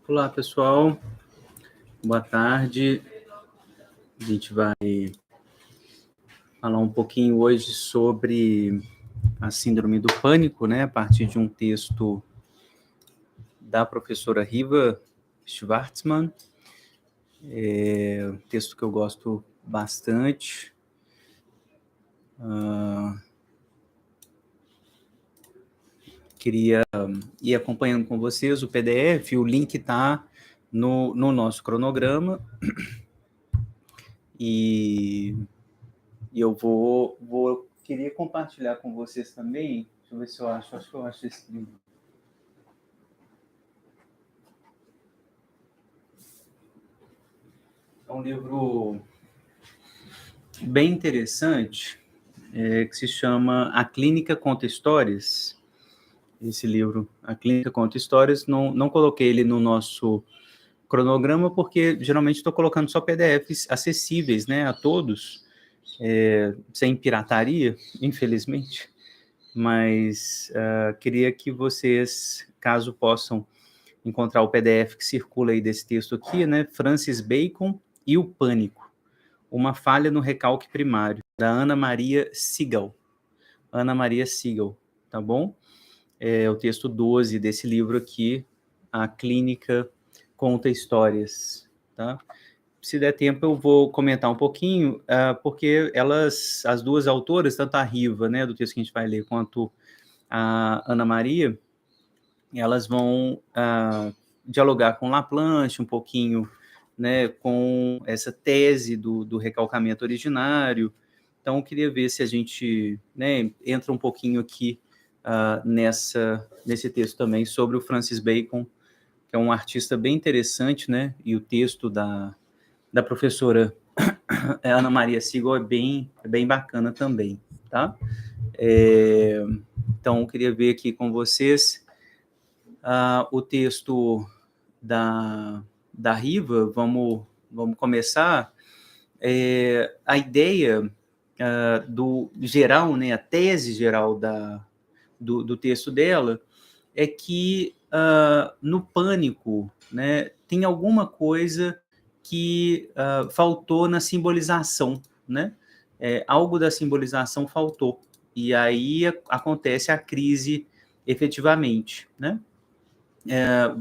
Olá, pessoal. Boa tarde. A gente vai falar um pouquinho hoje sobre a síndrome do pânico, né? A partir de um texto da professora Riva Schwartzman. Um texto que eu gosto bastante. Queria ir acompanhando com vocês o PDF, o link está no nosso cronograma. E eu queria compartilhar com vocês também. Deixa eu ver se eu acho que eu acho esse livro. É um livro bem interessante, que se chama A Clínica Conta Histórias. Esse livro, A Clínica Conta Histórias, não coloquei ele no nosso cronograma, porque geralmente estou colocando só PDFs acessíveis, né, a todos, sem pirataria, infelizmente. Mas queria que vocês, caso possam encontrar o PDF que circula aí desse texto aqui, né, Francis Bacon e o Pânico, uma falha no recalque primário, da Ana Maria Siegel. Ana Maria Siegel, tá bom? É o texto 12 desse livro aqui, A Clínica Conta Histórias, tá? Se der tempo, eu vou comentar um pouquinho, porque as duas autoras, tanto a Riva, né, do texto que a gente vai ler, quanto a Ana Maria, elas vão dialogar com Laplanche um pouquinho, né, com essa tese do recalcamento originário. Então, eu queria ver se a gente, né, entra um pouquinho aqui nesse texto também sobre o Francis Bacon, que é um artista bem interessante, né, e o texto da professora Ana Maria Siegel é bem bacana também, tá? Então, eu queria ver aqui com vocês o texto da Riva. Vamos começar. A ideia do geral, né, a tese geral do texto dela é que no pânico, né, tem alguma coisa que faltou na simbolização, né? Algo da simbolização faltou, e aí acontece a crise efetivamente, né?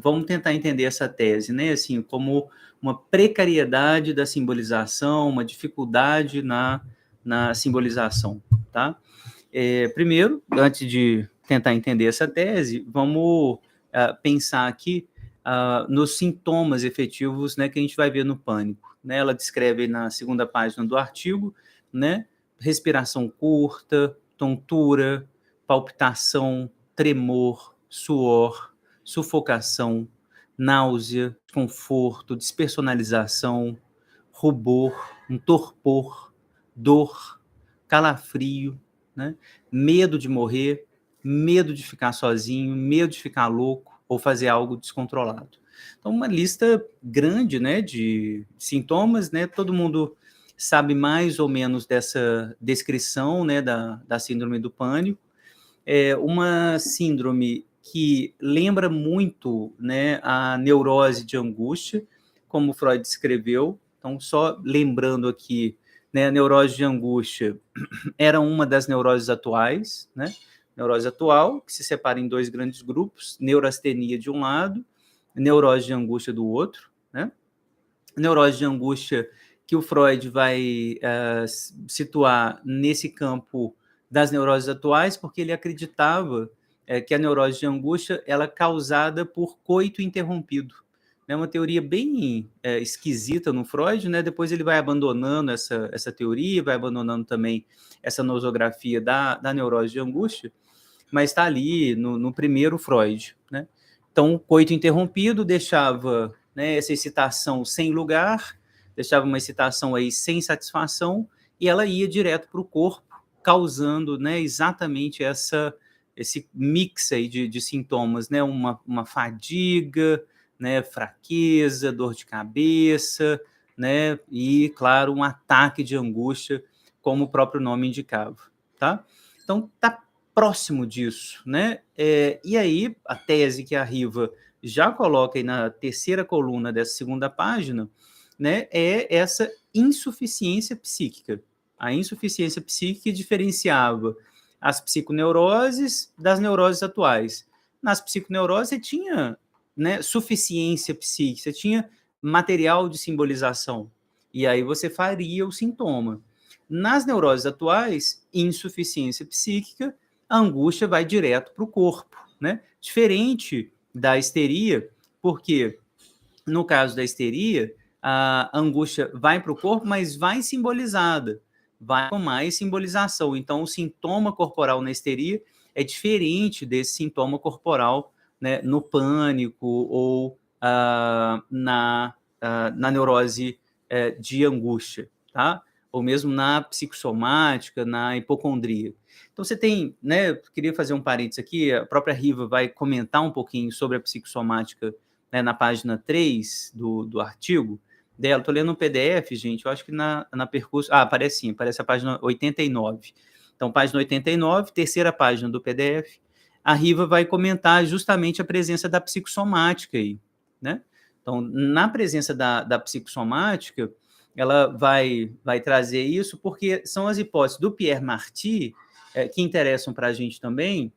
Vamos tentar entender essa tese, né, assim, como uma precariedade da simbolização, uma dificuldade na simbolização, tá? Primeiro, antes de tentar entender essa tese, vamos pensar aqui nos sintomas efetivos, né, que a gente vai ver no pânico, né? Ela descreve na segunda página do artigo, né, respiração curta, tontura, palpitação, tremor, suor, sufocação, náusea, desconforto, despersonalização, rubor, um torpor, dor, calafrio, né? Medo de morrer, medo de ficar sozinho, medo de ficar louco ou fazer algo descontrolado. Então, uma lista grande, né, de sintomas, né? Todo mundo sabe mais ou menos dessa descrição, né, da síndrome do pânico. É uma síndrome que lembra muito, né, a neurose de angústia, como Freud descreveu. Então, só lembrando aqui, né, a neurose de angústia era uma das neuroses atuais, né? Neurose atual, que se separa em dois grandes grupos: neurastenia de um lado, neurose de angústia do outro, né? Neurose de angústia que o Freud vai situar nesse campo das neuroses atuais, porque ele acreditava que a neurose de angústia ela é causada por coito interrompido. É uma teoria bem esquisita no Freud, né? Depois ele vai abandonando essa teoria, vai abandonando também essa nosografia da neurose de angústia, mas está ali no primeiro Freud, né? Então, o coito interrompido deixava, né, essa excitação sem lugar, deixava uma excitação aí sem satisfação, e ela ia direto para o corpo, causando, né, exatamente esse mix aí de sintomas, né, uma fadiga, né, fraqueza, dor de cabeça, né, e, claro, um ataque de angústia, como o próprio nome indicava, tá? Então, tá próximo disso, né? E aí, a tese que a Riva já coloca aí na terceira coluna dessa segunda página, né, é essa insuficiência psíquica. A insuficiência psíquica diferenciava as psiconeuroses das neuroses atuais. Nas psiconeuroses você tinha, né, suficiência psíquica, você tinha material de simbolização, e aí você faria o sintoma. Nas neuroses atuais, insuficiência psíquica, a angústia vai direto para o corpo, né? Diferente da histeria, porque no caso da histeria, a angústia vai para o corpo, mas vai simbolizada, vai com mais simbolização. Então, o sintoma corporal na histeria é diferente desse sintoma corporal, né, no pânico ou na neurose de angústia, tá? Ou mesmo na psicossomática, na hipocondria. Então, você tem, né, eu queria fazer um parênteses aqui, a própria Riva vai comentar um pouquinho sobre a psicossomática, né, na página 3 do artigo dela. Estou lendo um PDF, gente, eu acho que na percurso... aparece sim, aparece a página 89. Então, página 89, terceira página do PDF, a Riva vai comentar justamente a presença da psicossomática aí, né? Então, na presença da psicossomática, ela vai trazer isso, porque são as hipóteses do Pierre Marty, que interessam para a gente também,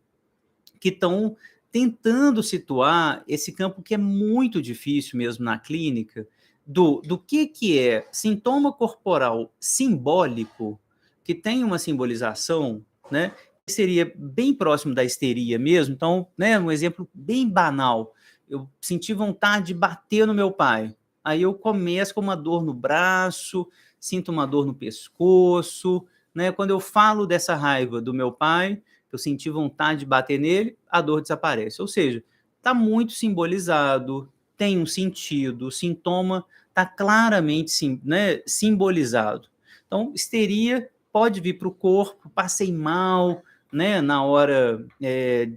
que estão tentando situar esse campo que é muito difícil mesmo na clínica, do que é sintoma corporal simbólico, que tem uma simbolização, né, que seria bem próximo da histeria mesmo. Então, né, um exemplo bem banal, eu senti vontade de bater no meu pai, aí eu começo com uma dor no braço, sinto uma dor no pescoço, né, quando eu falo dessa raiva do meu pai, eu senti vontade de bater nele, a dor desaparece. Ou seja, está muito simbolizado, tem um sentido, o sintoma está claramente né, simbolizado. Então, histeria pode vir para o corpo, passei mal, né, na hora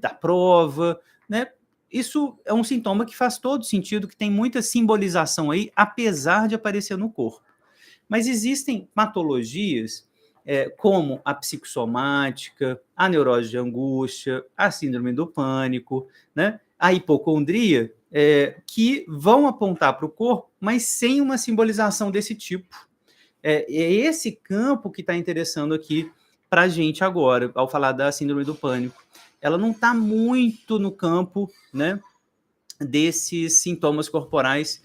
da prova, né? Isso é um sintoma que faz todo sentido, que tem muita simbolização aí, apesar de aparecer no corpo. Mas existem patologias como a psicossomática, a neurose de angústia, a síndrome do pânico, né, a hipocondria, que vão apontar para o corpo, mas sem uma simbolização desse tipo. É esse campo que está interessando aqui para a gente agora, ao falar da síndrome do pânico. Ela não está muito no campo, né, desses sintomas corporais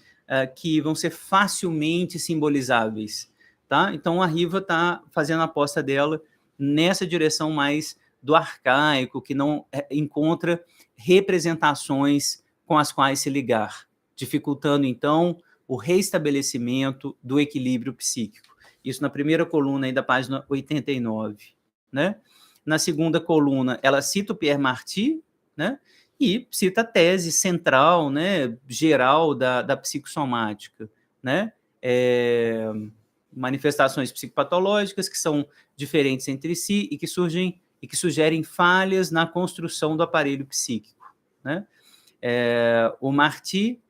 que vão ser facilmente simbolizáveis, tá? Então, a Riva está fazendo a aposta dela nessa direção mais do arcaico, que não encontra representações com as quais se ligar, dificultando, então, o reestabelecimento do equilíbrio psíquico. Isso na primeira coluna aí da página 89, né? Na segunda coluna, ela cita o Pierre Marty, né? E cita a tese central, né, geral da psicossomática, né? Manifestações psicopatológicas que são diferentes entre si e que surgem e que sugerem falhas na construção do aparelho psíquico, né? O Marty,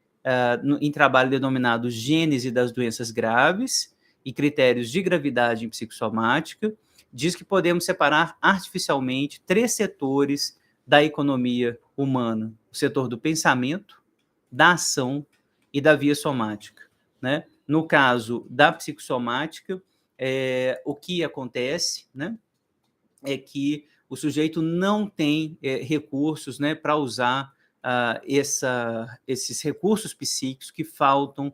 em trabalho denominado Gênese das Doenças Graves e Critérios de Gravidade em Psicossomática, diz que podemos separar artificialmente 3 setores da economia humana: o setor do pensamento, da ação e da via somática, né? No caso da psicossomática, o que acontece, né, é que o sujeito não tem recursos, né, para usar esses recursos psíquicos que faltam,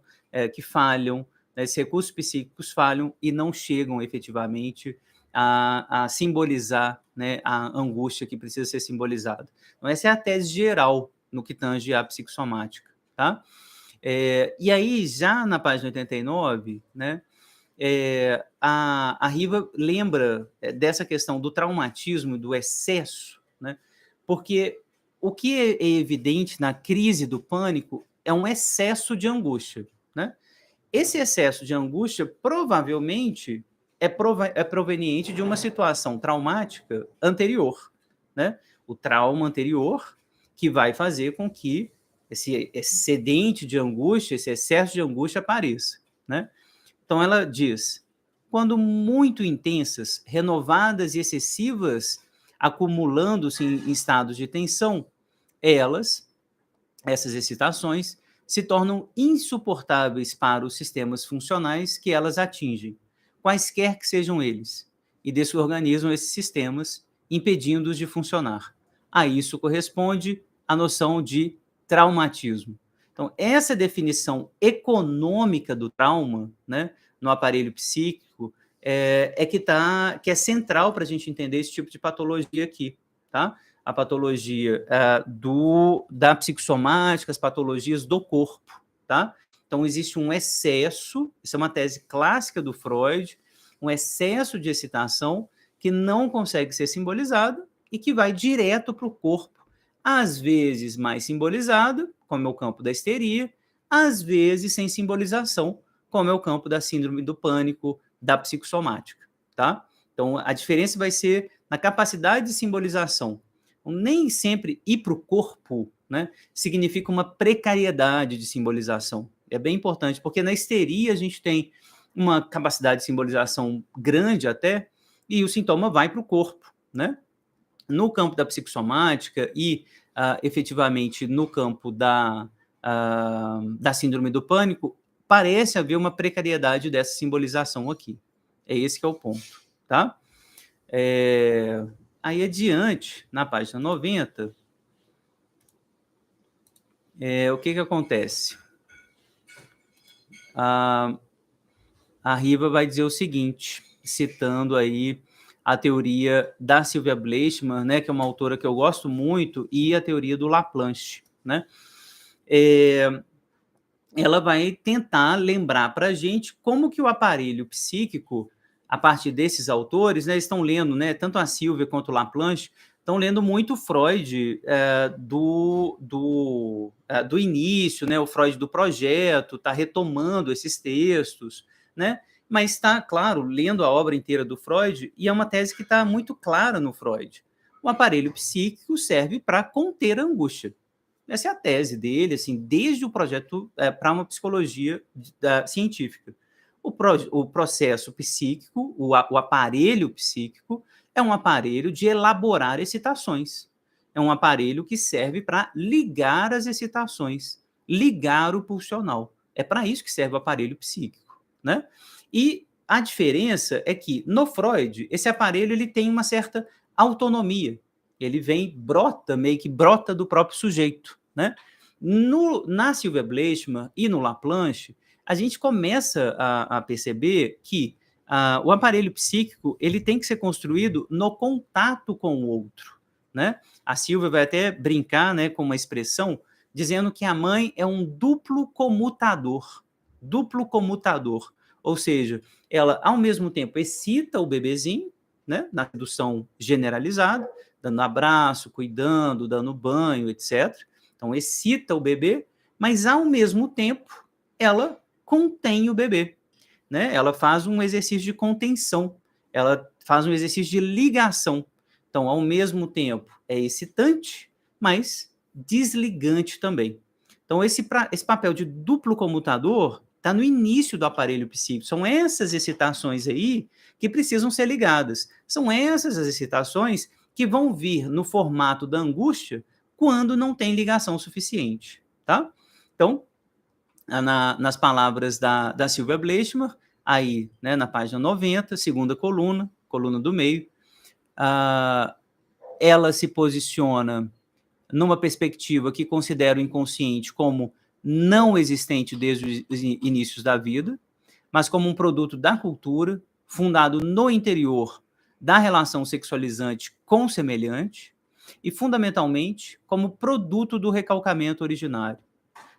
que falham, né, esses recursos psíquicos falham e não chegam efetivamente a simbolizar, né, a angústia que precisa ser simbolizada. Então, essa é a tese geral no que tange à psicossomática, tá? E aí, já na página 89, né, a Riva lembra dessa questão do traumatismo, do excesso, né, porque o que é evidente na crise do pânico é um excesso de angústia, né? Esse excesso de angústia provavelmente é proveniente de uma situação traumática anterior, né? O trauma anterior que vai fazer com que esse excedente de angústia, esse excesso de angústia apareça, né? Então, ela diz: quando muito intensas, renovadas e excessivas, acumulando-se em estados de tensão, essas excitações, se tornam insuportáveis para os sistemas funcionais que elas atingem, quaisquer que sejam eles, e desorganizam esses sistemas, impedindo-os de funcionar. A isso corresponde a noção de traumatismo. Então, essa definição econômica do trauma, né, no aparelho psíquico, que é central para a gente entender esse tipo de patologia aqui, tá? A patologia da psicossomática, as patologias do corpo, tá? Então, existe um excesso, isso é uma tese clássica do Freud, um excesso de excitação que não consegue ser simbolizado e que vai direto para o corpo, às vezes mais simbolizado, como é o campo da histeria, às vezes sem simbolização, como é o campo da síndrome do pânico, da psicossomática, tá? Então, a diferença vai ser na capacidade de simbolização. Nem sempre ir para o corpo, né, significa uma precariedade de simbolização. É bem importante, porque na histeria a gente tem uma capacidade de simbolização grande até, e o sintoma vai para o corpo, né? No campo da psicossomática e, efetivamente, no campo da síndrome do pânico, parece haver uma precariedade dessa simbolização aqui. É esse que é o ponto, tá? Aí adiante, na página 90, o que acontece? A Riva vai dizer o seguinte, citando aí a teoria da Sylvia Bleichmann, né, que é uma autora que eu gosto muito, e a teoria do Laplanche, né? Ela vai tentar lembrar para a gente como que o aparelho psíquico, a partir desses autores, né, estão lendo, né, tanto a Sylvia quanto o Laplanche, estão lendo muito Freud do início, né, o Freud do projeto, está retomando esses textos, né, mas está, claro, lendo a obra inteira do Freud, e é uma tese que está muito clara no Freud. O aparelho psíquico serve para conter a angústia. Essa é a tese dele, assim, desde o projeto para uma psicologia científica. O processo psíquico, o aparelho psíquico, é um aparelho de elaborar excitações. É um aparelho que serve para ligar as excitações, ligar o pulsional. É para isso que serve o aparelho psíquico, né? E a diferença é que, no Freud, esse aparelho ele tem uma certa autonomia. Ele meio que brota do próprio sujeito, né? Na Sylvia Bleichmann e no Laplanche, a gente começa a perceber que o aparelho psíquico ele tem que ser construído no contato com o outro, né? A Sylvia vai até brincar, né, com uma expressão dizendo que a mãe é um duplo comutador, ou seja, ela ao mesmo tempo excita o bebezinho, né, na sedução generalizada, dando abraço, cuidando, dando banho, etc. Então, excita o bebê, mas, ao mesmo tempo, ela contém o bebê, né? Ela faz um exercício de contenção, ela faz um exercício de ligação. Então, ao mesmo tempo, é excitante, mas desligante também. Então, esse papel de duplo comutador está no início do aparelho psíquico. São essas excitações aí que precisam ser ligadas. São essas as excitações que vão vir no formato da angústia quando não tem ligação suficiente, tá? Então, nas palavras da Sylvia Bleichmann, aí, né, na página 90, segunda coluna do meio, ela se posiciona numa perspectiva que considera o inconsciente como não existente desde os inícios da vida, mas como um produto da cultura, fundado no interior da relação sexualizante com o semelhante, e, fundamentalmente, como produto do recalcamento originário,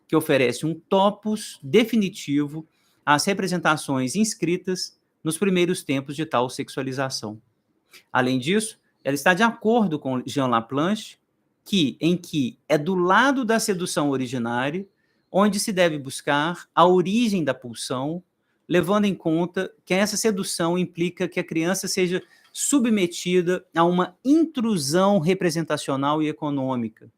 que oferece um topos definitivo às representações inscritas nos primeiros tempos de tal sexualização. Além disso, ela está de acordo com Jean Laplanche, em que é do lado da sedução originária onde se deve buscar a origem da pulsão, levando em conta que essa sedução implica que a criança seja submetida a uma intrusão representacional e econômica,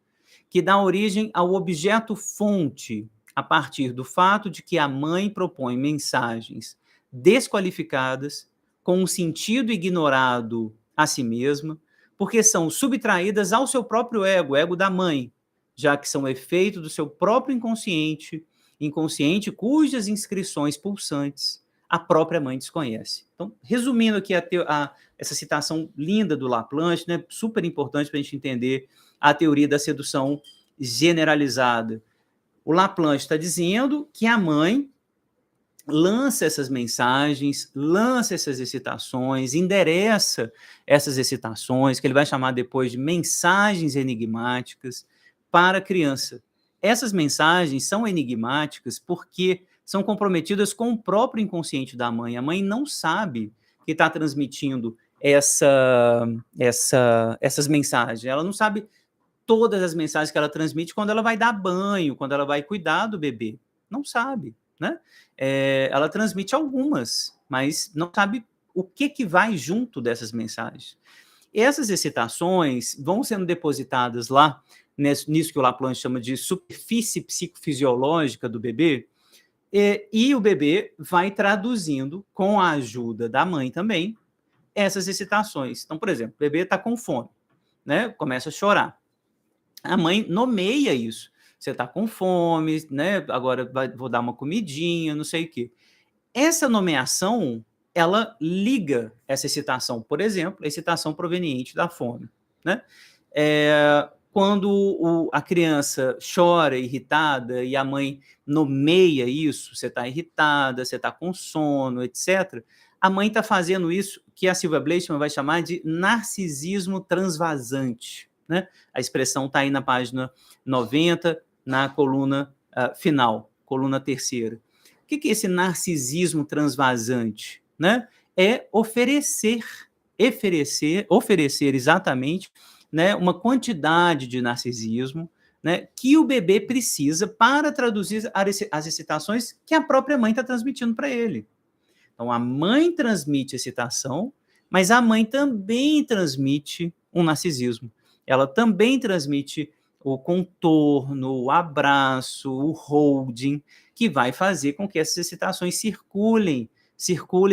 que dá origem ao objeto fonte, a partir do fato de que a mãe propõe mensagens desqualificadas, com um sentido ignorado a si mesma, porque são subtraídas ao seu próprio ego, o ego da mãe, já que são efeito do seu próprio inconsciente cujas inscrições pulsantes a própria mãe desconhece. Então, resumindo aqui essa citação linda do Laplanche, né, super importante para a gente entender a teoria da sedução generalizada. O Laplanche está dizendo que a mãe lança essas mensagens, lança essas excitações, endereça essas excitações, que ele vai chamar depois de mensagens enigmáticas, para a criança. Essas mensagens são enigmáticas porque são comprometidas com o próprio inconsciente da mãe. A mãe não sabe que está transmitindo essas mensagens. Ela não sabe todas as mensagens que ela transmite quando ela vai dar banho, quando ela vai cuidar do bebê. Não sabe, né? Ela transmite algumas, mas não sabe o que vai junto dessas mensagens. Essas excitações vão sendo depositadas lá, nisso que o Laplanche chama de superfície psicofisiológica do bebê, e o bebê vai traduzindo, com a ajuda da mãe também, essas excitações. Então, por exemplo, o bebê está com fome, né? Começa a chorar. A mãe nomeia isso. Você está com fome, né? Agora vou dar uma comidinha, não sei o quê. Essa nomeação, ela liga essa excitação, por exemplo, a excitação proveniente da fome, né? Quando a criança chora irritada e a mãe nomeia isso, você está irritada, você está com sono, etc., a mãe está fazendo isso que a Sylvia Bleichmann vai chamar de narcisismo transvasante, né? A expressão está aí na página 90, na coluna final, coluna terceira. O que é esse narcisismo transvasante? Né? É oferecer exatamente, né, uma quantidade de narcisismo, né, que o bebê precisa para traduzir as excitações que a própria mãe está transmitindo para ele. Então, a mãe transmite excitação, mas a mãe também transmite um narcisismo. Ela também transmite o contorno, o abraço, o holding, que vai fazer com que essas excitações circulem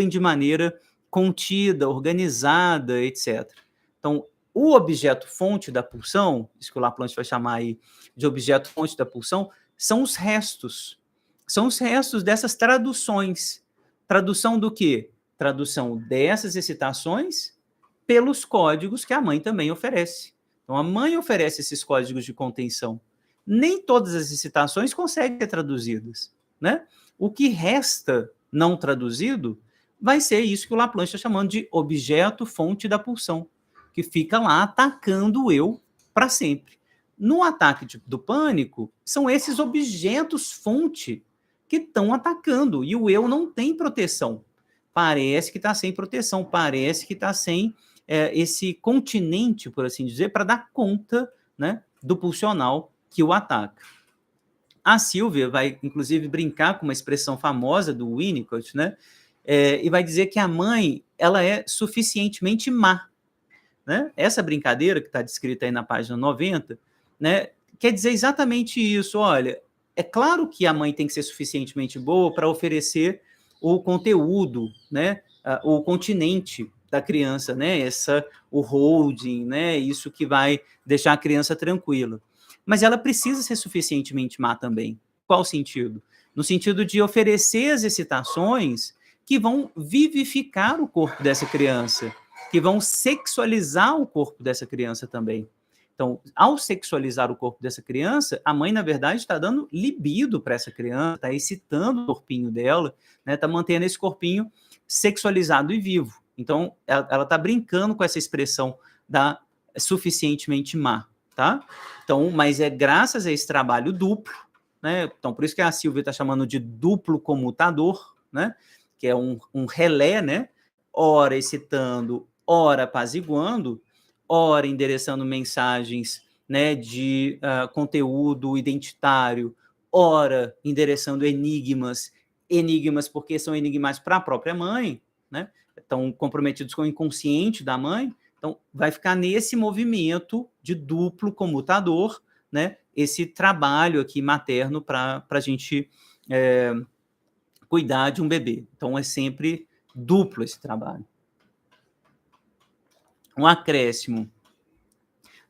de maneira contida, organizada, etc. Então, o objeto fonte da pulsão, isso que o Laplanche vai chamar aí de objeto fonte da pulsão, são os restos. São os restos dessas traduções. Tradução do quê? Tradução dessas excitações pelos códigos que a mãe também oferece. Então, a mãe oferece esses códigos de contenção. Nem todas as excitações conseguem ser traduzidas, né? O que resta não traduzido vai ser isso que o Laplanche está chamando de objeto fonte da pulsão, que fica lá atacando o eu para sempre. No ataque do pânico, são esses objetos fonte que estão atacando, e o eu não tem proteção. Parece que está sem proteção, parece que está sem esse continente, por assim dizer, para dar conta, né, do pulsional que o ataca. A Sylvia vai, inclusive, brincar com uma expressão famosa do Winnicott, né, e vai dizer que a mãe ela é suficientemente má. Né? Essa brincadeira que está descrita aí na página 90, né, quer dizer exatamente isso. Olha, é claro que a mãe tem que ser suficientemente boa para oferecer o conteúdo, né, o continente da criança, né, o holding, né, isso que vai deixar a criança tranquila. Mas ela precisa ser suficientemente má também. Qual sentido? No sentido de oferecer as excitações que vão vivificar o corpo dessa criança, que vão sexualizar o corpo dessa criança também. Então, ao sexualizar o corpo dessa criança, a mãe, na verdade, está dando libido para essa criança, está excitando o corpinho dela, né, está mantendo esse corpinho sexualizado e vivo. Então, ela está brincando com essa expressão da suficientemente má, tá? Então, mas é graças a esse trabalho duplo, né? Então, por isso que a Sylvia está chamando de duplo comutador, né? Que é um relé, né? Ora excitando, ora apaziguando, ora endereçando mensagens, né, de conteúdo identitário, ora endereçando enigmas porque são enigmas para a própria mãe, né, estão comprometidos com o inconsciente da mãe, então vai ficar nesse movimento de duplo comutador, né, esse trabalho aqui materno para a gente cuidar de um bebê. Então é sempre duplo esse trabalho. Um acréscimo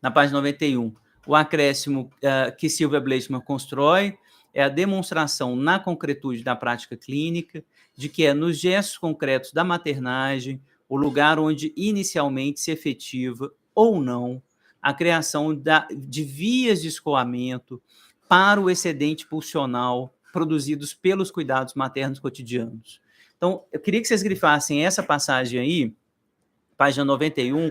Na página 91, o acréscimo que Silvia Bleichmann constrói é a demonstração na concretude da prática clínica de que é nos gestos concretos da maternagem o lugar onde inicialmente se efetiva ou não a criação de vias de escoamento para o excedente pulsional produzidos pelos cuidados maternos cotidianos. Então, eu queria que vocês grifassem essa passagem aí, página 91,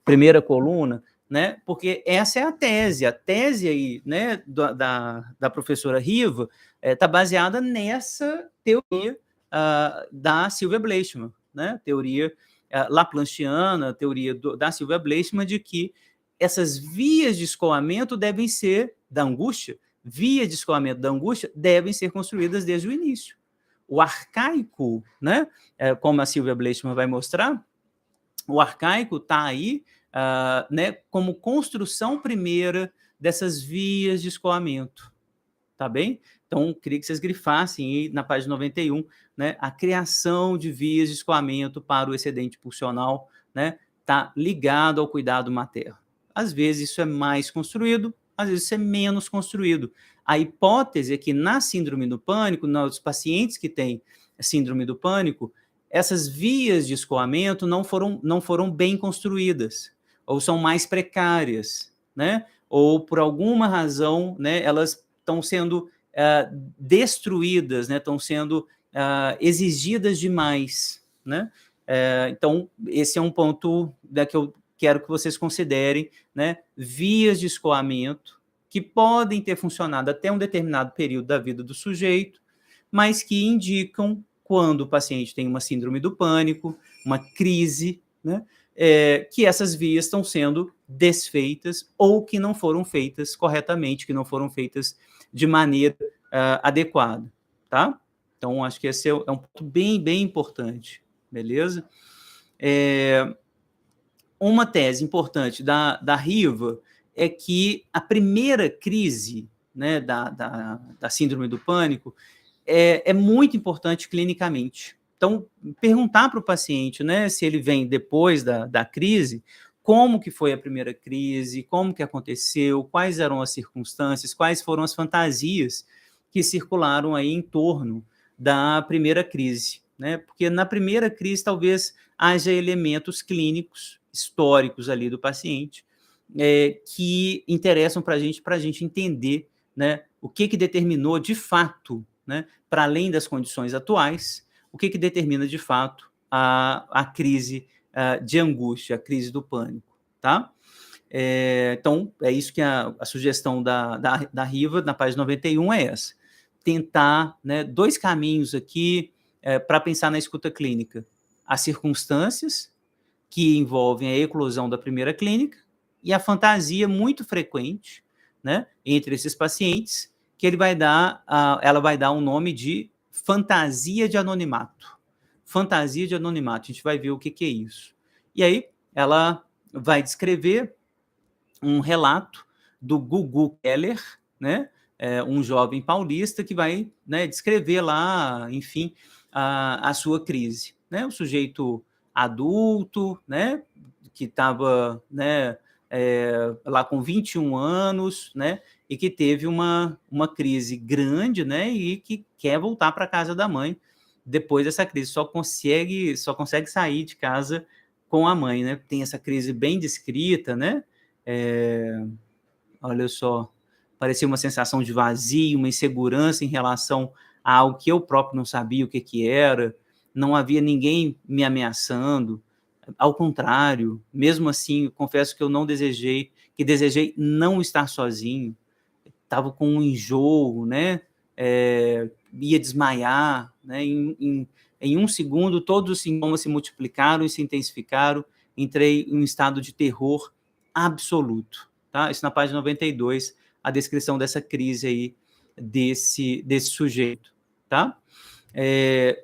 primeira coluna, né? Porque essa é a tese aí, né, da professora Riva está baseada nessa teoria da Silvia Bleichmann, né? Teoria Laplanchiana, teoria da Silvia Bleichmann, de que essas vias de escoamento devem ser da angústia, vias de escoamento da angústia devem ser construídas desde o início. O arcaico, né, como a Silvia Bleichmann vai mostrar, o arcaico está aí né, como construção primeira dessas vias de escoamento, tá bem? Então, queria que vocês grifassem aí na página 91, né, a criação de vias de escoamento para o excedente pulsional, né, está ligado ao cuidado materno. Às vezes isso é mais construído, às vezes isso é menos construído. A hipótese é que na síndrome do pânico, nos pacientes que têm síndrome do pânico, essas vias de escoamento não foram bem construídas, ou são mais precárias, né? Ou por alguma razão, né, elas estão sendo destruídas, né? Estão sendo exigidas demais, né? Então, esse é um ponto que eu quero que vocês considerem, né? Vias de escoamento que podem ter funcionado até um determinado período da vida do sujeito, mas que indicam quando o paciente tem uma síndrome do pânico, uma crise, né? Que essas vias estão sendo desfeitas ou que não foram feitas corretamente, que não foram feitas de maneira adequada, tá? Então, acho que esse é um ponto bem, bem importante, beleza? Uma tese importante da Riva é que a primeira crise, né, da síndrome do pânico é muito importante clinicamente. Então, perguntar para o paciente, né, se ele vem depois da crise, como que foi a primeira crise, como que aconteceu, quais eram as circunstâncias, quais foram as fantasias que circularam aí em torno da primeira crise, né? Porque na primeira crise talvez haja elementos clínicos, históricos ali do paciente, que interessam para a gente entender, né, o que determinou de fato, né, para além das condições atuais, o que determina de fato a crise de angústia, a crise do pânico, tá? Então, é isso que a sugestão da Riva, na página 91, é essa. Tentar, né, dois caminhos aqui para pensar na escuta clínica. As circunstâncias que envolvem a eclosão da primeira clínica e a fantasia muito frequente, né, entre esses pacientes, que ela vai dar um nome de fantasia de anonimato. Fantasia de anonimato, a gente vai ver o que é isso. E aí, ela vai descrever um relato do Gugu Keller, né, um jovem paulista que vai, né, descrever lá, enfim, a sua crise. Né, um sujeito adulto, né, que estava, né, lá com 21 anos, né, e que teve uma crise grande, né, e que quer voltar para a casa da mãe depois dessa crise, só consegue sair de casa com a mãe, né, tem essa crise bem descrita, né, olha só, parecia uma sensação de vazio, uma insegurança em relação a algo que eu próprio não sabia o que era, não havia ninguém me ameaçando, ao contrário, mesmo assim, confesso que eu desejei não estar sozinho, estava com um enjoo, né, ia desmaiar, né, em um segundo todos os sintomas se multiplicaram e se intensificaram, entrei em um estado de terror absoluto, tá? Isso na página 92, a descrição dessa crise aí, desse sujeito, tá?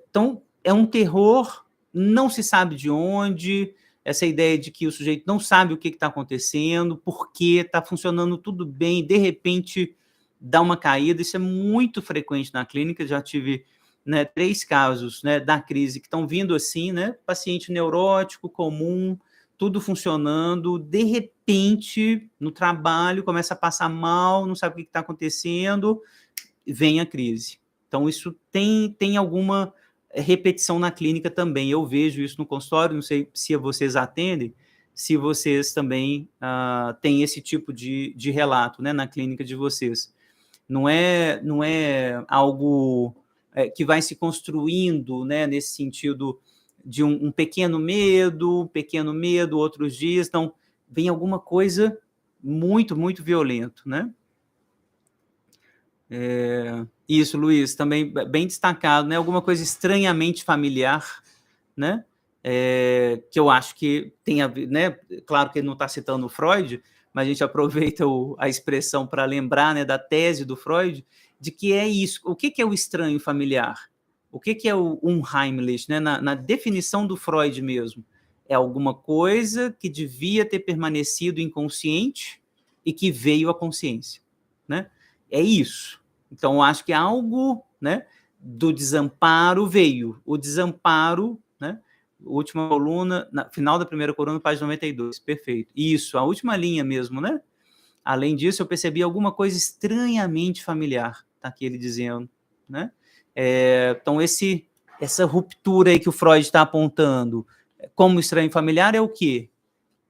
Então, é um terror, não se sabe de onde, essa ideia de que o sujeito não sabe o que está acontecendo, porque está funcionando tudo bem, de repente dá uma caída, isso é muito frequente na clínica, já tive, né, 3 casos, né, da crise que estão vindo assim, né, paciente neurótico comum, tudo funcionando, de repente, no trabalho, começa a passar mal, não sabe o que está acontecendo, vem a crise. Então, isso tem alguma repetição na clínica também. Eu vejo isso no consultório, não sei se vocês atendem, se vocês também têm esse tipo de relato, né, na clínica de vocês. Não é algo que vai se construindo, né, nesse sentido de um pequeno medo, outros dias, então vem alguma coisa muito, muito violento, né? Isso, Luiz, também bem destacado, né? Alguma coisa estranhamente familiar, né? Que eu acho que tem a ver, né? Claro que ele não está citando o Freud, mas a gente aproveita a expressão para lembrar, né, da tese do Freud, de que é isso. O que é o estranho familiar? O que é o unheimlich, né? Na definição do Freud mesmo, é alguma coisa que devia ter permanecido inconsciente e que veio à consciência, né? É isso. Então, eu acho que algo, né, do desamparo veio. O desamparo, né? Última coluna, final da primeira coluna, página 92. Perfeito. Isso, a última linha mesmo, né? Além disso, eu percebi alguma coisa estranhamente familiar, tá aqui ele dizendo, né? Então, essa ruptura aí que o Freud está apontando como estranho familiar é o quê?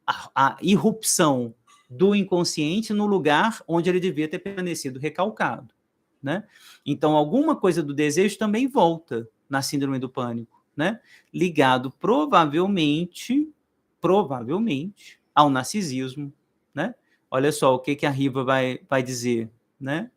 A irrupção do inconsciente no lugar onde ele devia ter permanecido recalcado, né? Então, alguma coisa do desejo também volta na síndrome do pânico, né? Ligado provavelmente ao narcisismo, né? Olha só o que a Riva vai dizer, né?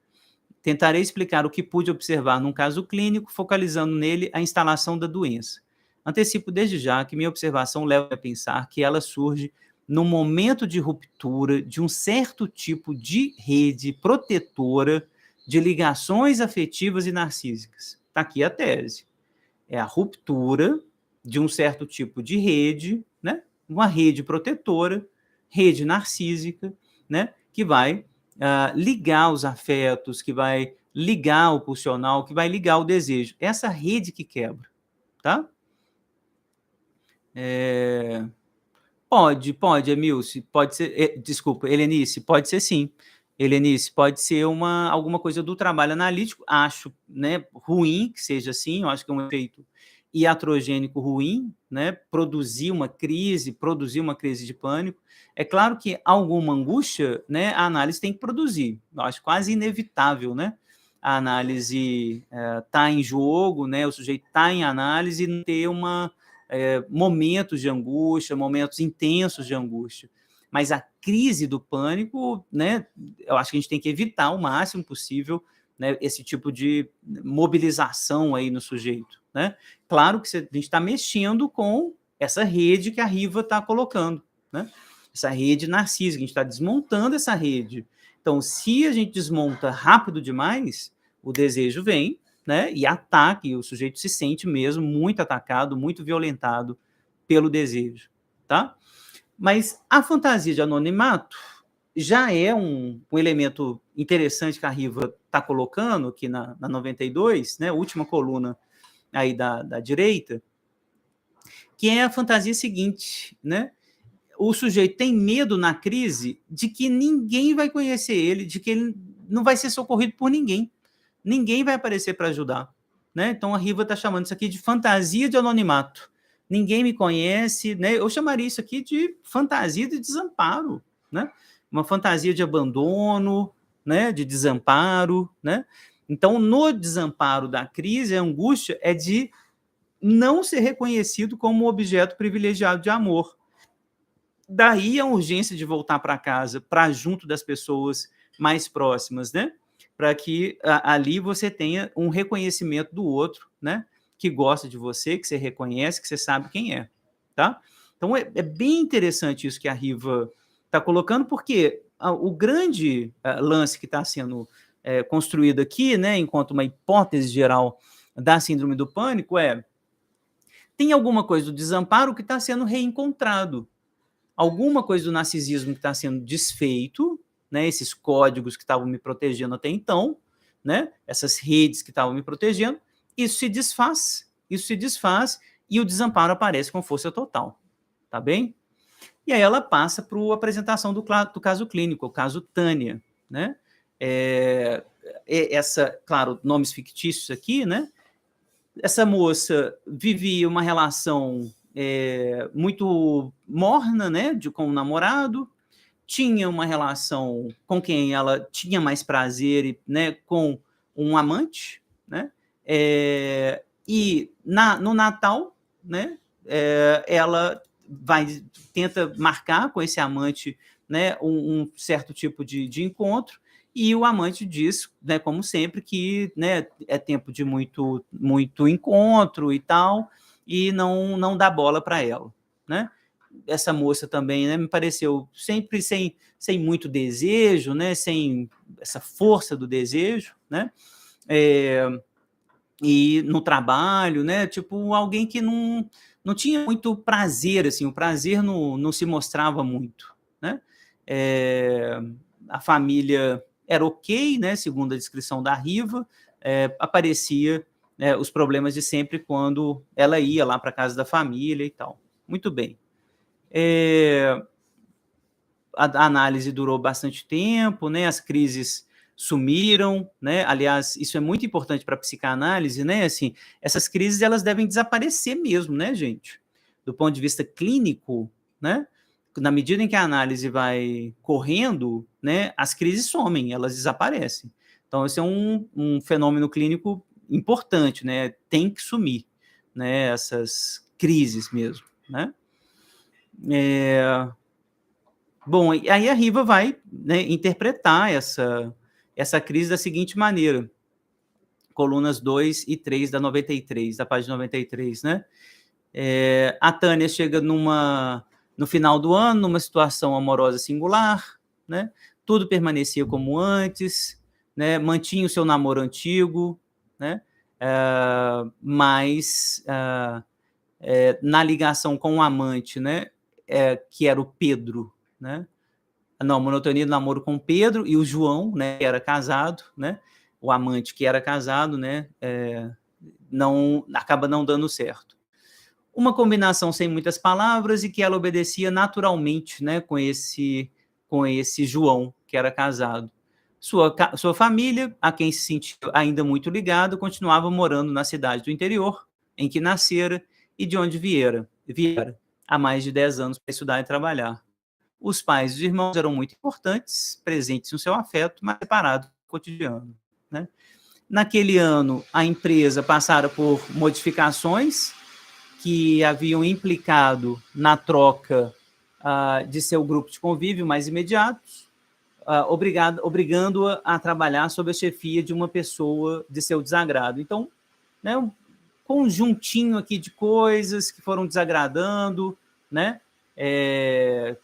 Tentarei explicar o que pude observar num caso clínico, focalizando nele a instalação da doença. Antecipo desde já que minha observação leva a pensar que ela surge no momento de ruptura de um certo tipo de rede protetora de ligações afetivas e narcísicas. Está aqui a tese. É a ruptura de um certo tipo de rede, né? Uma rede protetora, rede narcísica, né? Que vai ligar os afetos, que vai ligar o pulsional, que vai ligar o desejo. Essa rede que quebra, tá? Pode, Emilce, pode ser, desculpa, Helenice, pode ser sim. Helenice, pode ser alguma coisa do trabalho analítico, acho, né, ruim que seja assim, eu acho que é um efeito iatrogênico ruim, né, produzir uma crise de pânico. É claro que alguma angústia, né, a análise tem que produzir, eu acho quase inevitável, né, a análise tá em jogo, né, o sujeito está em análise e não ter momentos de angústia, momentos intensos de angústia. Mas a crise do pânico, né, eu acho que a gente tem que evitar o máximo possível, né, esse tipo de mobilização aí no sujeito, né? Claro que a gente está mexendo com essa rede que a Riva está colocando, né? Essa rede narcísica, a gente está desmontando essa rede. Então, se a gente desmonta rápido demais, o desejo vem, né, e ataca, e o sujeito se sente mesmo muito atacado, muito violentado pelo desejo, tá? Mas a fantasia de anonimato já é um elemento interessante que a Riva está colocando aqui na 92, né, última coluna aí da direita, que é a fantasia seguinte, né? O sujeito tem medo na crise de que ninguém vai conhecer ele, de que ele não vai ser socorrido por ninguém. Ninguém vai aparecer para ajudar, né? Então a Riva está chamando isso aqui de fantasia de anonimato. Ninguém me conhece, né? Eu chamaria isso aqui de fantasia de desamparo, né? Uma fantasia de abandono, né? De desamparo, né? Então, no desamparo da crise, a angústia é de não ser reconhecido como objeto privilegiado de amor. Daí a urgência de voltar para casa, para junto das pessoas mais próximas, né? Para que ali você tenha um reconhecimento do outro, né? Que gosta de você, que você reconhece, que você sabe quem é, tá? Então é bem interessante isso que a Riva está colocando, porque o grande lance que está sendo construído aqui, né? Enquanto uma hipótese geral da síndrome do pânico tem alguma coisa do desamparo que está sendo reencontrado, alguma coisa do narcisismo que está sendo desfeito, né? Esses códigos que estavam me protegendo até então, né? Essas redes que estavam me protegendo, isso se desfaz e o desamparo aparece com força total, tá bem? E aí ela passa para a apresentação do caso clínico, o caso Tânia, né? Claro, nomes fictícios aqui, né? Essa moça vivia uma relação muito morna, né, com o namorado, tinha uma relação com quem ela tinha mais prazer, né, com um amante, né, e no Natal, né, ela tenta marcar com esse amante, né, um certo tipo de encontro, e o amante diz, né, como sempre, que, né, é tempo de muito, muito encontro e tal, e não dá bola para ela, né? Essa moça também, né, me pareceu sempre sem muito desejo, né, sem essa força do desejo, né? E no trabalho, né, tipo alguém que não tinha muito prazer, assim, o prazer não se mostrava muito, né? A família era ok, né, segundo a descrição da Riva, aparecia, né, os problemas de sempre quando ela ia lá para a casa da família e tal. Muito bem. A análise durou bastante tempo, né, as crises sumiram, né, aliás, isso é muito importante para a psicanálise, né, assim, essas crises elas devem desaparecer mesmo, né, gente, do ponto de vista clínico, né, na medida em que a análise vai correndo, né, as crises somem, elas desaparecem. Então, esse é um fenômeno clínico importante, né, tem que sumir, né, essas crises mesmo, né. Bom, e aí a Riva vai, né, interpretar essa crise da seguinte maneira, colunas 2 e 3 da página 93, né? A Tânia chega no final do ano, numa situação amorosa singular, né? Tudo permanecia como antes, né? Mantinha o seu namoro antigo, né? Mas na ligação com o amante, né? Que era o Pedro, né? Não, monotonia do namoro com o Pedro e o João, né, que era casado, né, o amante que era casado, né, acaba não dando certo. Uma combinação sem muitas palavras e que ela obedecia naturalmente, né, com esse João que era casado. Sua família, a quem se sentia ainda muito ligado, continuava morando na cidade do interior, em que nascera e de onde viera há mais de 10 anos para estudar e trabalhar. Os pais e os irmãos eram muito importantes, presentes no seu afeto, mas separados do cotidiano, né? Naquele ano, a empresa passara por modificações que haviam implicado na troca de seu grupo de convívio mais imediato, obrigando-a a trabalhar sob a chefia de uma pessoa de seu desagrado. Então, né, um conjuntinho aqui de coisas que foram desagradando, né?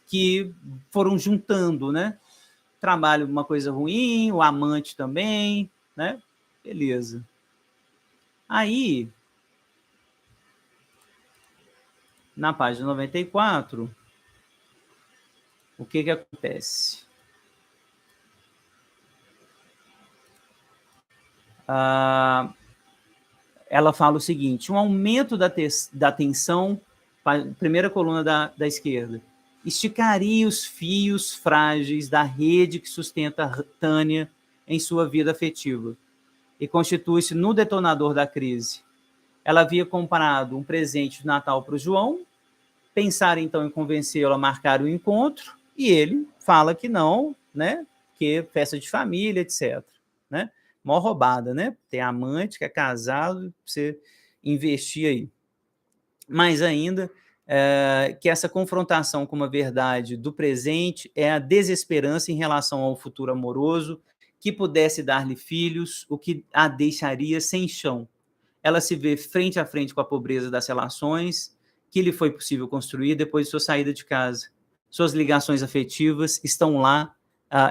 Que foram juntando, né? Trabalho uma coisa ruim, o amante também, né? Beleza. Aí, na página 94, o que acontece? Ela fala o seguinte: um aumento da tensão, primeira coluna da esquerda, esticaria os fios frágeis da rede que sustenta Tânia em sua vida afetiva e constitui-se no detonador da crise. Ela havia comprado um presente de Natal para o João, pensar então em convencê-lo a marcar o encontro, e ele fala que não, né? Que festa de família, etc. Né? Mó roubada, né? Tem amante que é casado, você investir aí. Mais ainda, que essa confrontação com uma verdade do presente é a desesperança em relação ao futuro amoroso, que pudesse dar-lhe filhos, o que a deixaria sem chão. Ela se vê frente a frente com a pobreza das relações que lhe foi possível construir depois de sua saída de casa. Suas ligações afetivas estão lá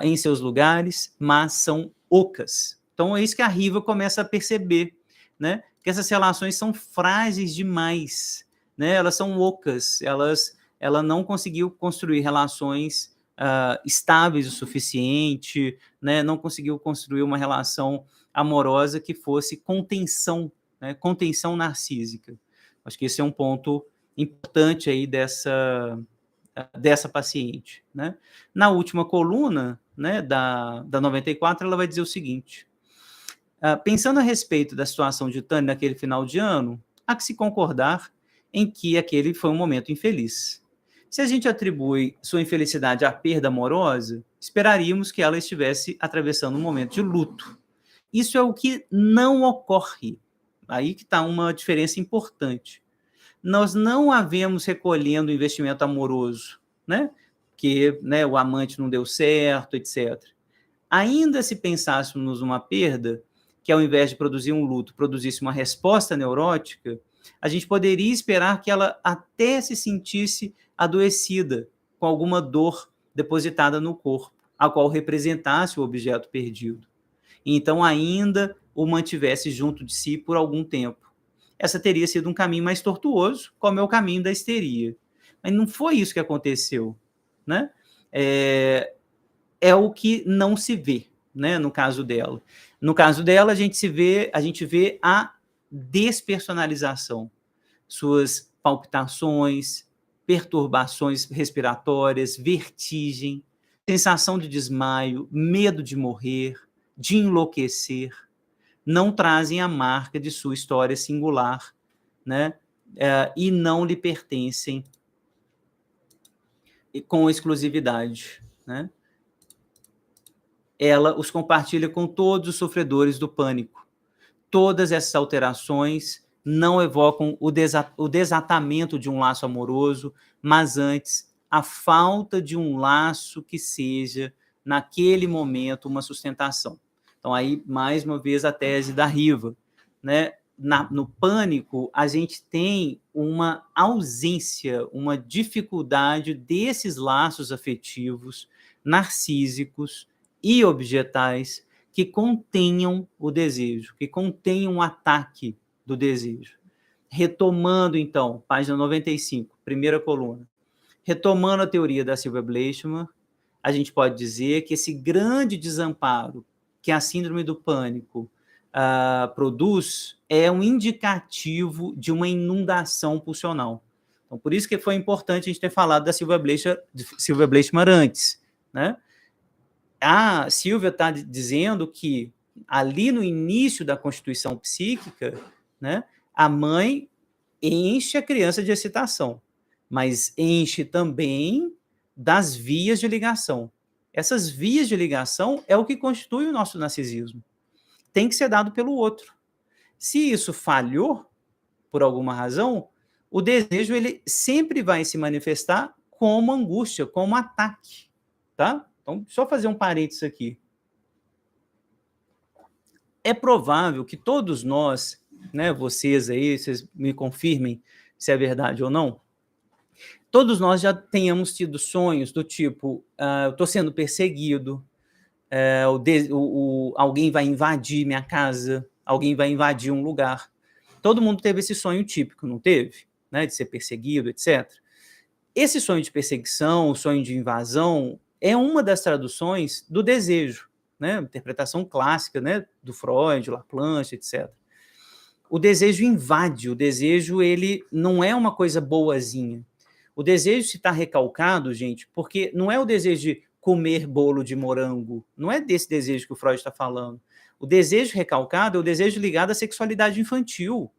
em seus lugares, mas são ocas. Então é isso que a Riva começa a perceber, né? Que essas relações são frágeis demais, né? Elas são ocas, ela não conseguiu construir relações estáveis o suficiente, né? Não conseguiu construir uma relação amorosa que fosse contenção, né? Contenção narcísica. Acho que esse é um ponto importante aí dessa paciente, né? Na última coluna, né, da 94, ela vai dizer o seguinte: pensando a respeito da situação de Tânia naquele final de ano, há que se concordar em que aquele foi um momento infeliz. Se a gente atribui sua infelicidade à perda amorosa, esperaríamos que ela estivesse atravessando um momento de luto. Isso é o que não ocorre. Aí que está uma diferença importante. Nós não a vemos recolhendo investimento amoroso, né? Que, né, o amante não deu certo, etc. Ainda se pensássemos numa perda, que ao invés de produzir um luto, produzisse uma resposta neurótica, a gente poderia esperar que ela até se sentisse adoecida, com alguma dor depositada no corpo, a qual representasse o objeto perdido. E então ainda o mantivesse junto de si por algum tempo. Essa teria sido um caminho mais tortuoso, como é o caminho da histeria. Mas não foi isso que aconteceu, né? É o que não se vê, né, no caso dela. No caso dela, a gente vê a despersonalização, suas palpitações, perturbações respiratórias, vertigem, sensação de desmaio, medo de morrer, de enlouquecer, não trazem a marca de sua história singular, né, e não lhe pertencem com exclusividade, né? Ela os compartilha com todos os sofredores do pânico. Todas essas alterações não evocam o desatamento de um laço amoroso, mas antes a falta de um laço que seja, naquele momento, uma sustentação. Então, aí, mais uma vez, a tese da Riva, né? No pânico, a gente tem uma ausência, uma dificuldade desses laços afetivos, narcísicos e objetais que contenham o desejo, que contenham o ataque do desejo. Retomando, então, página 95, primeira coluna. Retomando a teoria da Sylvia Bleichmann, a gente pode dizer que esse grande desamparo que a síndrome do pânico produz é um indicativo de uma inundação pulsional. Então, por isso que foi importante a gente ter falado da Sylvia Bleichmann antes, né? A Silvia está dizendo que ali no início da constituição psíquica, né, a mãe enche a criança de excitação, mas enche também das vias de ligação. Essas vias de ligação é o que constitui o nosso narcisismo. Tem que ser dado pelo outro. Se isso falhou, por alguma razão, o desejo ele sempre vai se manifestar como angústia, como ataque, tá? Então, só fazer um parênteses aqui. É provável que todos nós, né, vocês aí, vocês me confirmem se é verdade ou não, todos nós já tenhamos tido sonhos do tipo, eu estou sendo perseguido, alguém vai invadir minha casa, alguém vai invadir um lugar. Todo mundo teve esse sonho típico, não teve? Né, de ser perseguido, etc. Esse sonho de perseguição, o sonho de invasão, é uma das traduções do desejo, né? Interpretação clássica, né? Do Freud, Laplanche, etc. O desejo invade, o desejo ele não é uma coisa boazinha. O desejo se está recalcado, gente, porque não é o desejo de comer bolo de morango, não é desse desejo que o Freud está falando. O desejo recalcado é o desejo ligado à sexualidade infantil,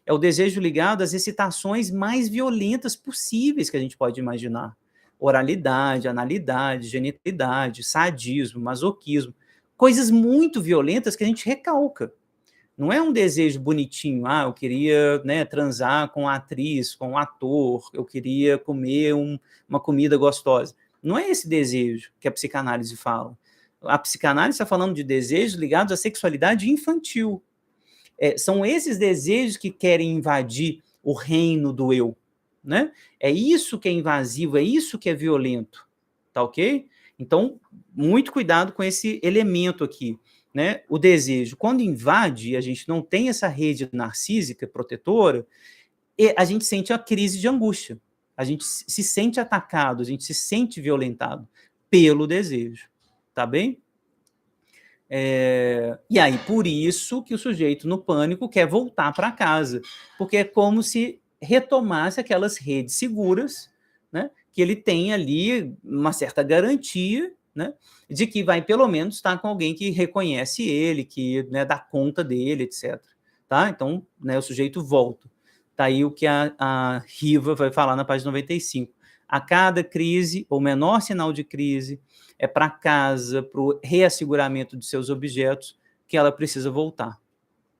é o desejo ligado às excitações mais violentas possíveis que a gente pode imaginar. Oralidade, analidade, genitalidade, sadismo, masoquismo. Coisas muito violentas que a gente recalca. Não é um desejo bonitinho, eu queria, né, transar com a atriz, com o ator, eu queria comer uma comida gostosa. Não é esse desejo que a psicanálise fala. A psicanálise está falando de desejos ligados à sexualidade infantil. São esses desejos que querem invadir o reino do eu, né? É isso que é invasivo, é isso que é violento, tá ok? Então, muito cuidado com esse elemento aqui, né? O desejo, quando invade, a gente não tem essa rede narcísica protetora, e a gente sente a crise de angústia, a gente se sente atacado, a gente se sente violentado pelo desejo, tá bem? E aí, por isso que o sujeito no pânico quer voltar para casa, porque é como se retomasse aquelas redes seguras, né, que ele tem ali uma certa garantia, né, de que vai pelo menos estar com alguém que reconhece ele, que, né, dá conta dele, etc. Tá? Então, né, o sujeito volta. Tá aí o que a Riva vai falar na página 95. A cada crise, ou menor sinal de crise, é para casa, para o reasseguramento de seus objetos, que ela precisa voltar.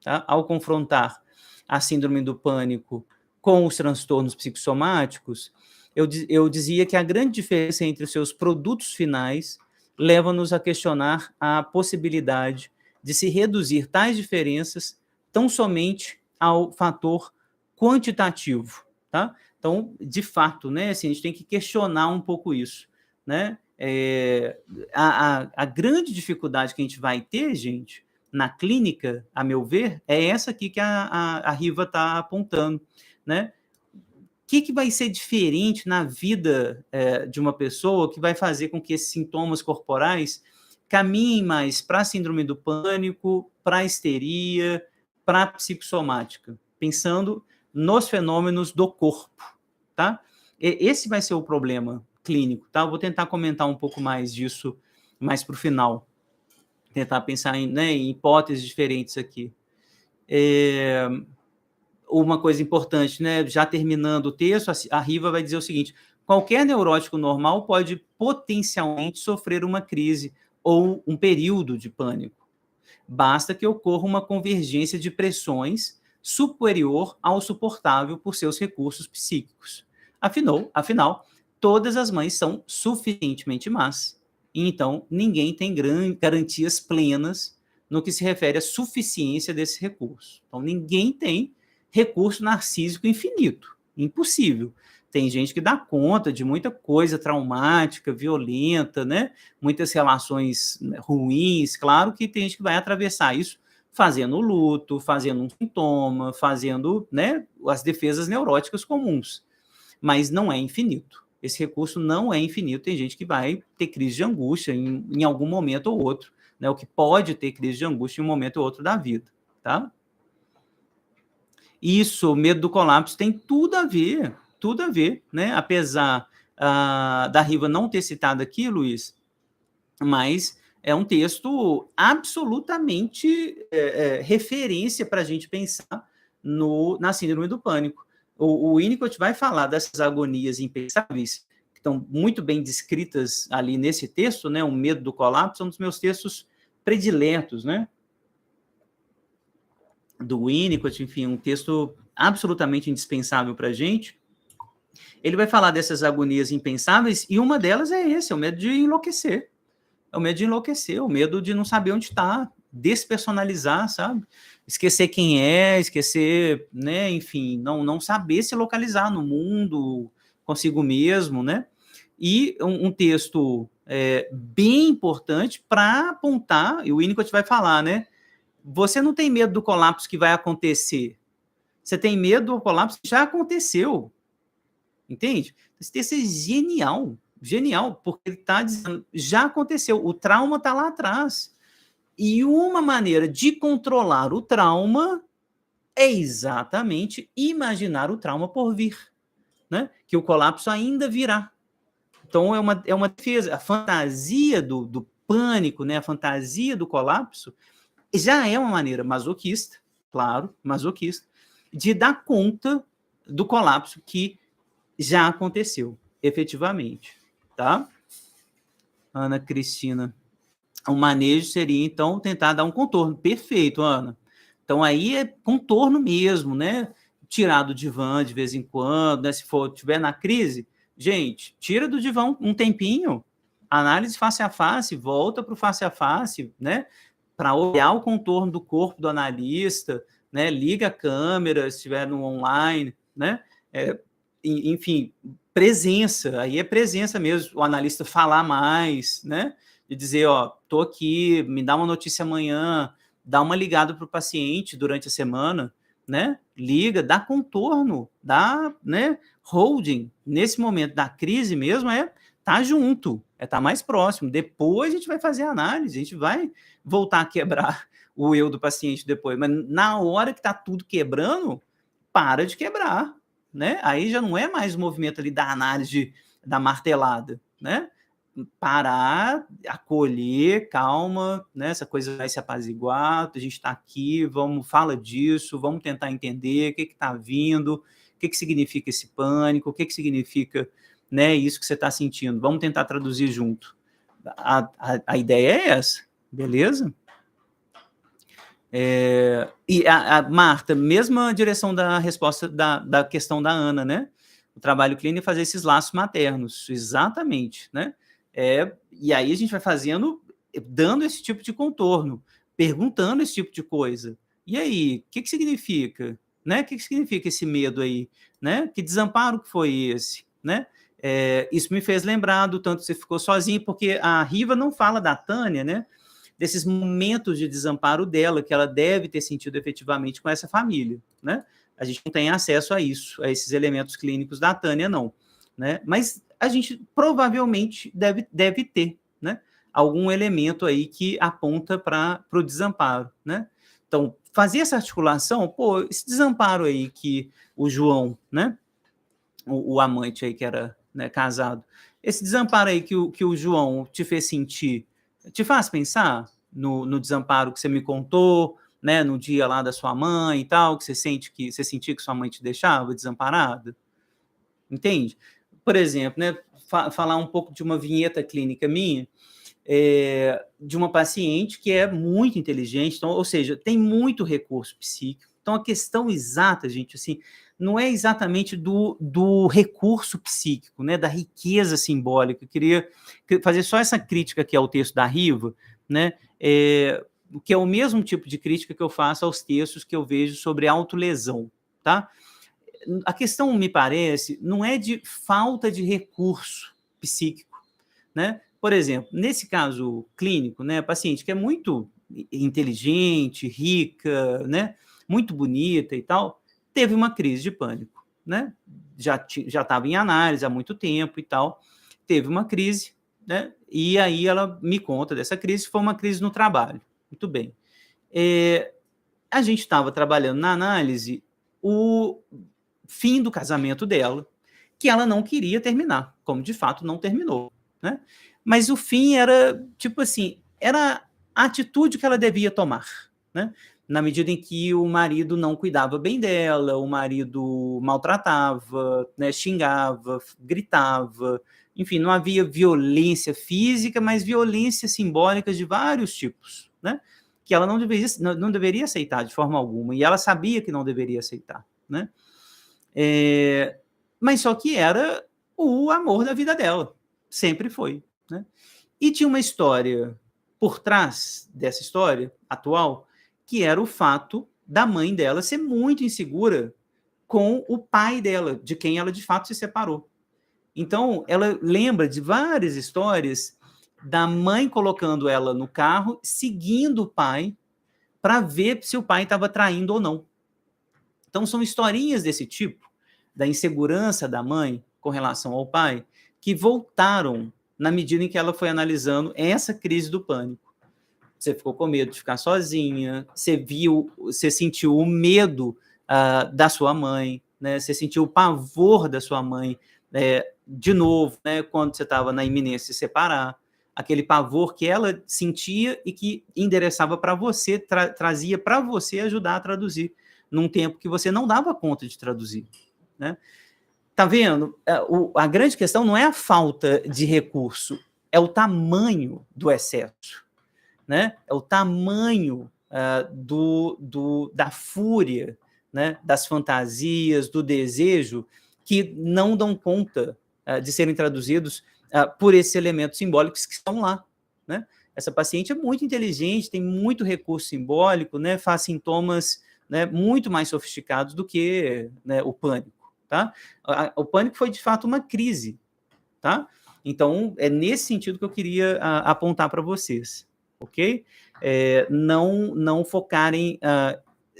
Tá? Ao confrontar a síndrome do pânico com os transtornos psicossomáticos, eu dizia que a grande diferença entre os seus produtos finais leva-nos a questionar a possibilidade de se reduzir tais diferenças tão somente ao fator quantitativo, tá? Então, de fato, né, assim, a gente tem que questionar um pouco isso, né? A grande dificuldade que a gente vai ter, gente, na clínica, a meu ver, é essa aqui que a Riva está apontando, né? O que vai ser diferente na vida de uma pessoa que vai fazer com que esses sintomas corporais caminhem mais para a síndrome do pânico, para a histeria, para a psicossomática, pensando nos fenômenos do corpo, tá? Esse vai ser o problema clínico, tá? Eu vou tentar comentar um pouco mais disso mais para o final, tentar pensar em, né, em hipóteses diferentes aqui. Uma coisa importante, né, já terminando o texto, a Riva vai dizer o seguinte: qualquer neurótico normal pode potencialmente sofrer uma crise ou um período de pânico. Basta que ocorra uma convergência de pressões superior ao suportável por seus recursos psíquicos. Afinal, todas as mães são suficientemente más, e então ninguém tem garantias plenas no que se refere à suficiência desse recurso. Então, ninguém tem recurso narcísico infinito, impossível. Tem gente que dá conta de muita coisa traumática, violenta, né? Muitas relações ruins. Claro que tem gente que vai atravessar isso fazendo luto, fazendo um sintoma, fazendo, né, as defesas neuróticas comuns. Mas não é infinito. Esse recurso não é infinito. Tem gente que vai ter crise de angústia em algum momento ou outro, né? O que pode ter crise de angústia em um momento ou outro da vida, tá? Isso, o medo do colapso tem tudo a ver, né? Apesar da Riva não ter citado aqui, Luiz, mas é um texto absolutamente referência para a gente pensar na síndrome do pânico. O Winnicott vai falar dessas agonias impensáveis, que estão muito bem descritas ali nesse texto, né? O medo do colapso é um dos meus textos prediletos, né? Do Winnicott, enfim, um texto absolutamente indispensável para a gente. Ele vai falar dessas agonias impensáveis, e uma delas é esse, é o medo de enlouquecer. É o medo de enlouquecer, o medo de não saber onde está, despersonalizar, sabe? Esquecer quem é, esquecer, né, enfim, não saber se localizar no mundo, consigo mesmo, né? E um texto bem importante para apontar, e o Winnicott vai falar, né? Você não tem medo do colapso que vai acontecer. Você tem medo do colapso que já aconteceu. Entende? Esse texto é genial. Genial, porque ele está dizendo, já aconteceu, o trauma está lá atrás. E uma maneira de controlar o trauma é exatamente imaginar o trauma por vir, né? Que o colapso ainda virá. Então, é uma defesa. A fantasia do pânico, né? A fantasia do colapso já é uma maneira masoquista, claro, masoquista, de dar conta do colapso que já aconteceu, efetivamente, tá? Ana Cristina. O manejo seria, então, tentar dar um contorno. Perfeito, Ana. Então, aí é contorno mesmo, né? Tirar do divã de vez em quando, né? Se tiver na crise, gente, tira do divã um tempinho, análise face a face, volta para o face a face, né? Para olhar o contorno do corpo do analista, né? Liga a câmera, se estiver no online, né? Enfim, presença, aí é presença mesmo, o analista falar mais, né? De dizer, ó, tô aqui, me dá uma notícia amanhã, dá uma ligada para o paciente durante a semana, né? Liga, dá contorno, dá, né? Holding, nesse momento da crise mesmo, tá junto, tá mais próximo. Depois a gente vai fazer a análise, a gente vai voltar a quebrar o eu do paciente depois, mas na hora que tá tudo quebrando, para de quebrar, né? Aí já não é mais o movimento ali da análise da martelada, né? Parar, acolher, calma, né? Essa coisa vai se apaziguar, a gente está aqui, fala disso, vamos tentar entender o que está vindo, o que significa esse pânico, o que significa, né, isso que você está sentindo, vamos tentar traduzir junto. A ideia é essa, beleza? E a Marta, mesma direção da resposta da questão da Ana, né? O trabalho clínico é fazer esses laços maternos, exatamente, né? E aí a gente vai fazendo, dando esse tipo de contorno, perguntando esse tipo de coisa. E aí, o que significa? Né? O que significa esse medo aí? Né? Que desamparo que foi esse? Né? Isso me fez lembrar do tanto que você ficou sozinho, porque a Riva não fala da Tânia, né? Desses momentos de desamparo dela, que ela deve ter sentido efetivamente com essa família, né? A gente não tem acesso a isso, a esses elementos clínicos da Tânia, não, né? Mas a gente provavelmente deve ter, né? Algum elemento aí que aponta para o desamparo, né? Então, fazer essa articulação, pô, esse desamparo aí que o João, né? O amante aí que era, né, casado, esse desamparo aí que o João te fez sentir, te faz pensar no desamparo que você me contou, né, no dia lá da sua mãe e tal, que você sentia que sua mãe te deixava desamparada? Entende? Por exemplo, né, falar um pouco de uma vinheta clínica minha, de uma paciente que é muito inteligente, então, ou seja, tem muito recurso psíquico. Então, a questão exata, gente, assim, não é exatamente do recurso psíquico, né, da riqueza simbólica. Eu queria fazer só essa crítica aqui ao texto da Riva, né, que é o mesmo tipo de crítica que eu faço aos textos que eu vejo sobre autolesão, tá? A questão, me parece, não é de falta de recurso psíquico, né? Por exemplo, nesse caso clínico, né, a paciente que é muito inteligente, rica, né, muito bonita e tal, teve uma crise de pânico, né? Já estava em análise há muito tempo e tal, teve uma crise, né? E aí ela me conta dessa crise, foi uma crise no trabalho. Muito bem. A gente estava trabalhando na análise o fim do casamento dela, que ela não queria terminar, como de fato não terminou, né? Mas o fim era, tipo assim, era a atitude que ela devia tomar, né? Na medida em que o marido não cuidava bem dela, o marido maltratava, né, xingava, gritava, enfim, não havia violência física, mas violência simbólica de vários tipos, né? Que ela não deveria aceitar de forma alguma, e ela sabia que não deveria aceitar, né? Mas só que era o amor da vida dela, sempre foi, né? E tinha uma história por trás dessa história atual, que era o fato da mãe dela ser muito insegura com o pai dela, de quem ela de fato se separou. Então, ela lembra de várias histórias da mãe colocando ela no carro, seguindo o pai, para ver se o pai estava traindo ou não. Então, são historinhas desse tipo, da insegurança da mãe com relação ao pai, que voltaram na medida em que ela foi analisando essa crise do pânico. Você ficou com medo de ficar sozinha, você sentiu o medo da sua mãe, né? Você sentiu o pavor da sua mãe, de novo, né? Quando você estava na iminência de se separar, aquele pavor que ela sentia e que endereçava para você, trazia para você ajudar a traduzir, num tempo que você não dava conta de traduzir, né? Tá vendo? A grande questão não é a falta de recurso, é o tamanho do excesso, né? É o tamanho da fúria, né? Das fantasias, do desejo, que não dão conta de serem traduzidos por esses elementos simbólicos que estão lá, né? Essa paciente é muito inteligente, tem muito recurso simbólico, né? Faz sintomas, né, muito mais sofisticados do que, né, o pânico, tá? O pânico foi, de fato, uma crise, tá? Então, é nesse sentido que eu queria apontar para vocês, ok? Não focarem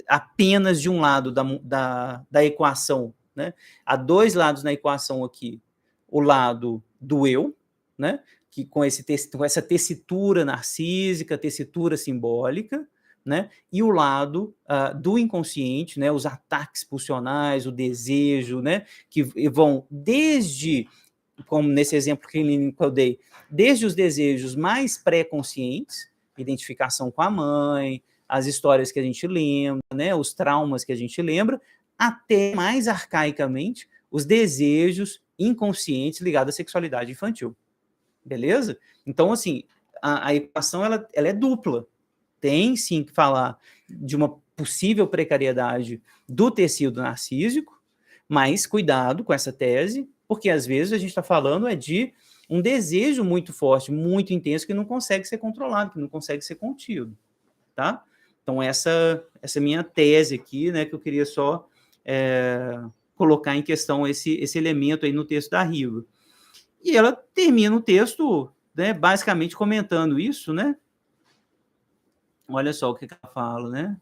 apenas de um lado da equação, né? Há dois lados na equação aqui. O lado do eu, né? Que com essa tessitura narcísica, tessitura simbólica, né? E o lado do inconsciente, né? Os ataques pulsionais, o desejo, né? Que vão desde como nesse exemplo clínico que eu dei, desde os desejos mais pré-conscientes, identificação com a mãe, as histórias que a gente lembra, né, os traumas que a gente lembra, até mais arcaicamente, os desejos inconscientes ligados à sexualidade infantil. Beleza? Então, assim, a equação ela é dupla. Tem, sim, que falar de uma possível precariedade do tecido narcísico, mas cuidado com essa tese, porque às vezes a gente está falando de um desejo muito forte, muito intenso, que não consegue ser controlado, que não consegue ser contido, tá? Então, essa é minha tese aqui, né, que eu queria só colocar em questão esse elemento aí no texto da Riva. E ela termina o texto, né, basicamente comentando isso, né? Olha só o que ela fala, né?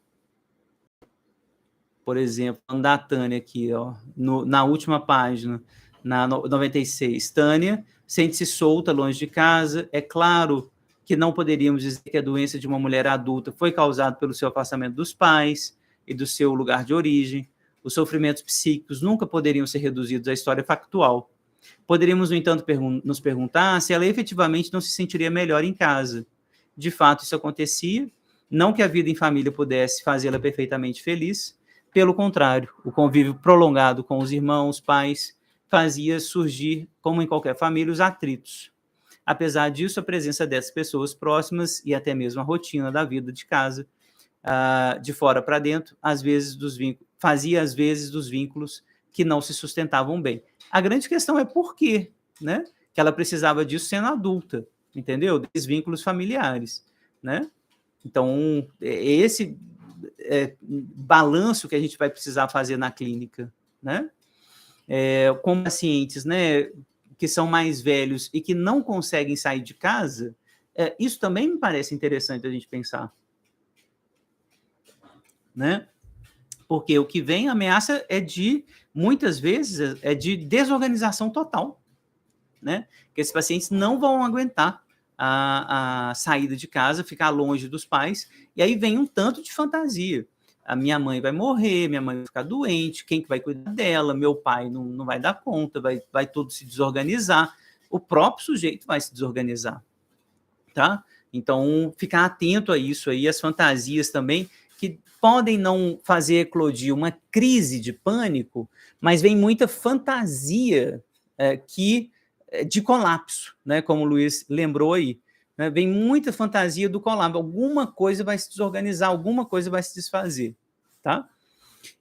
Por exemplo, da Tânia aqui, ó, na última página, na 96. Tânia sente-se solta, longe de casa. É claro que não poderíamos dizer que a doença de uma mulher adulta foi causada pelo seu afastamento dos pais e do seu lugar de origem. Os sofrimentos psíquicos nunca poderiam ser reduzidos à história factual. Poderíamos, no entanto, nos perguntar se ela efetivamente não se sentiria melhor em casa. De fato, isso acontecia. Não que a vida em família pudesse fazê-la perfeitamente feliz. Pelo contrário, o convívio prolongado com os irmãos, pais, fazia surgir, como em qualquer família, os atritos. Apesar disso, a presença dessas pessoas próximas e até mesmo a rotina da vida de casa, de fora para dentro, fazia às vezes dos vínculos que não se sustentavam bem. A grande questão é por quê, né? Que ela precisava disso sendo adulta, entendeu? Desses vínculos familiares, né? Então, esse balanço que a gente vai precisar fazer na clínica, né? Com pacientes, né, que são mais velhos e que não conseguem sair de casa, isso também me parece interessante a gente pensar, né? Porque o que vem, a ameaça muitas vezes, de desorganização total, né? Que esses pacientes não vão aguentar a saída de casa, ficar longe dos pais, e aí vem um tanto de fantasia. A minha mãe vai morrer, minha mãe vai ficar doente, quem que vai cuidar dela? Meu pai não vai dar conta, vai tudo se desorganizar, o próprio sujeito vai se desorganizar, tá? Então, ficar atento a isso aí, as fantasias também, que podem não fazer eclodir uma crise de pânico, mas vem muita fantasia de colapso, né? Como o Luiz lembrou aí. Né? Vem muita fantasia do colapso. Alguma coisa vai se desorganizar, alguma coisa vai se desfazer. Tá?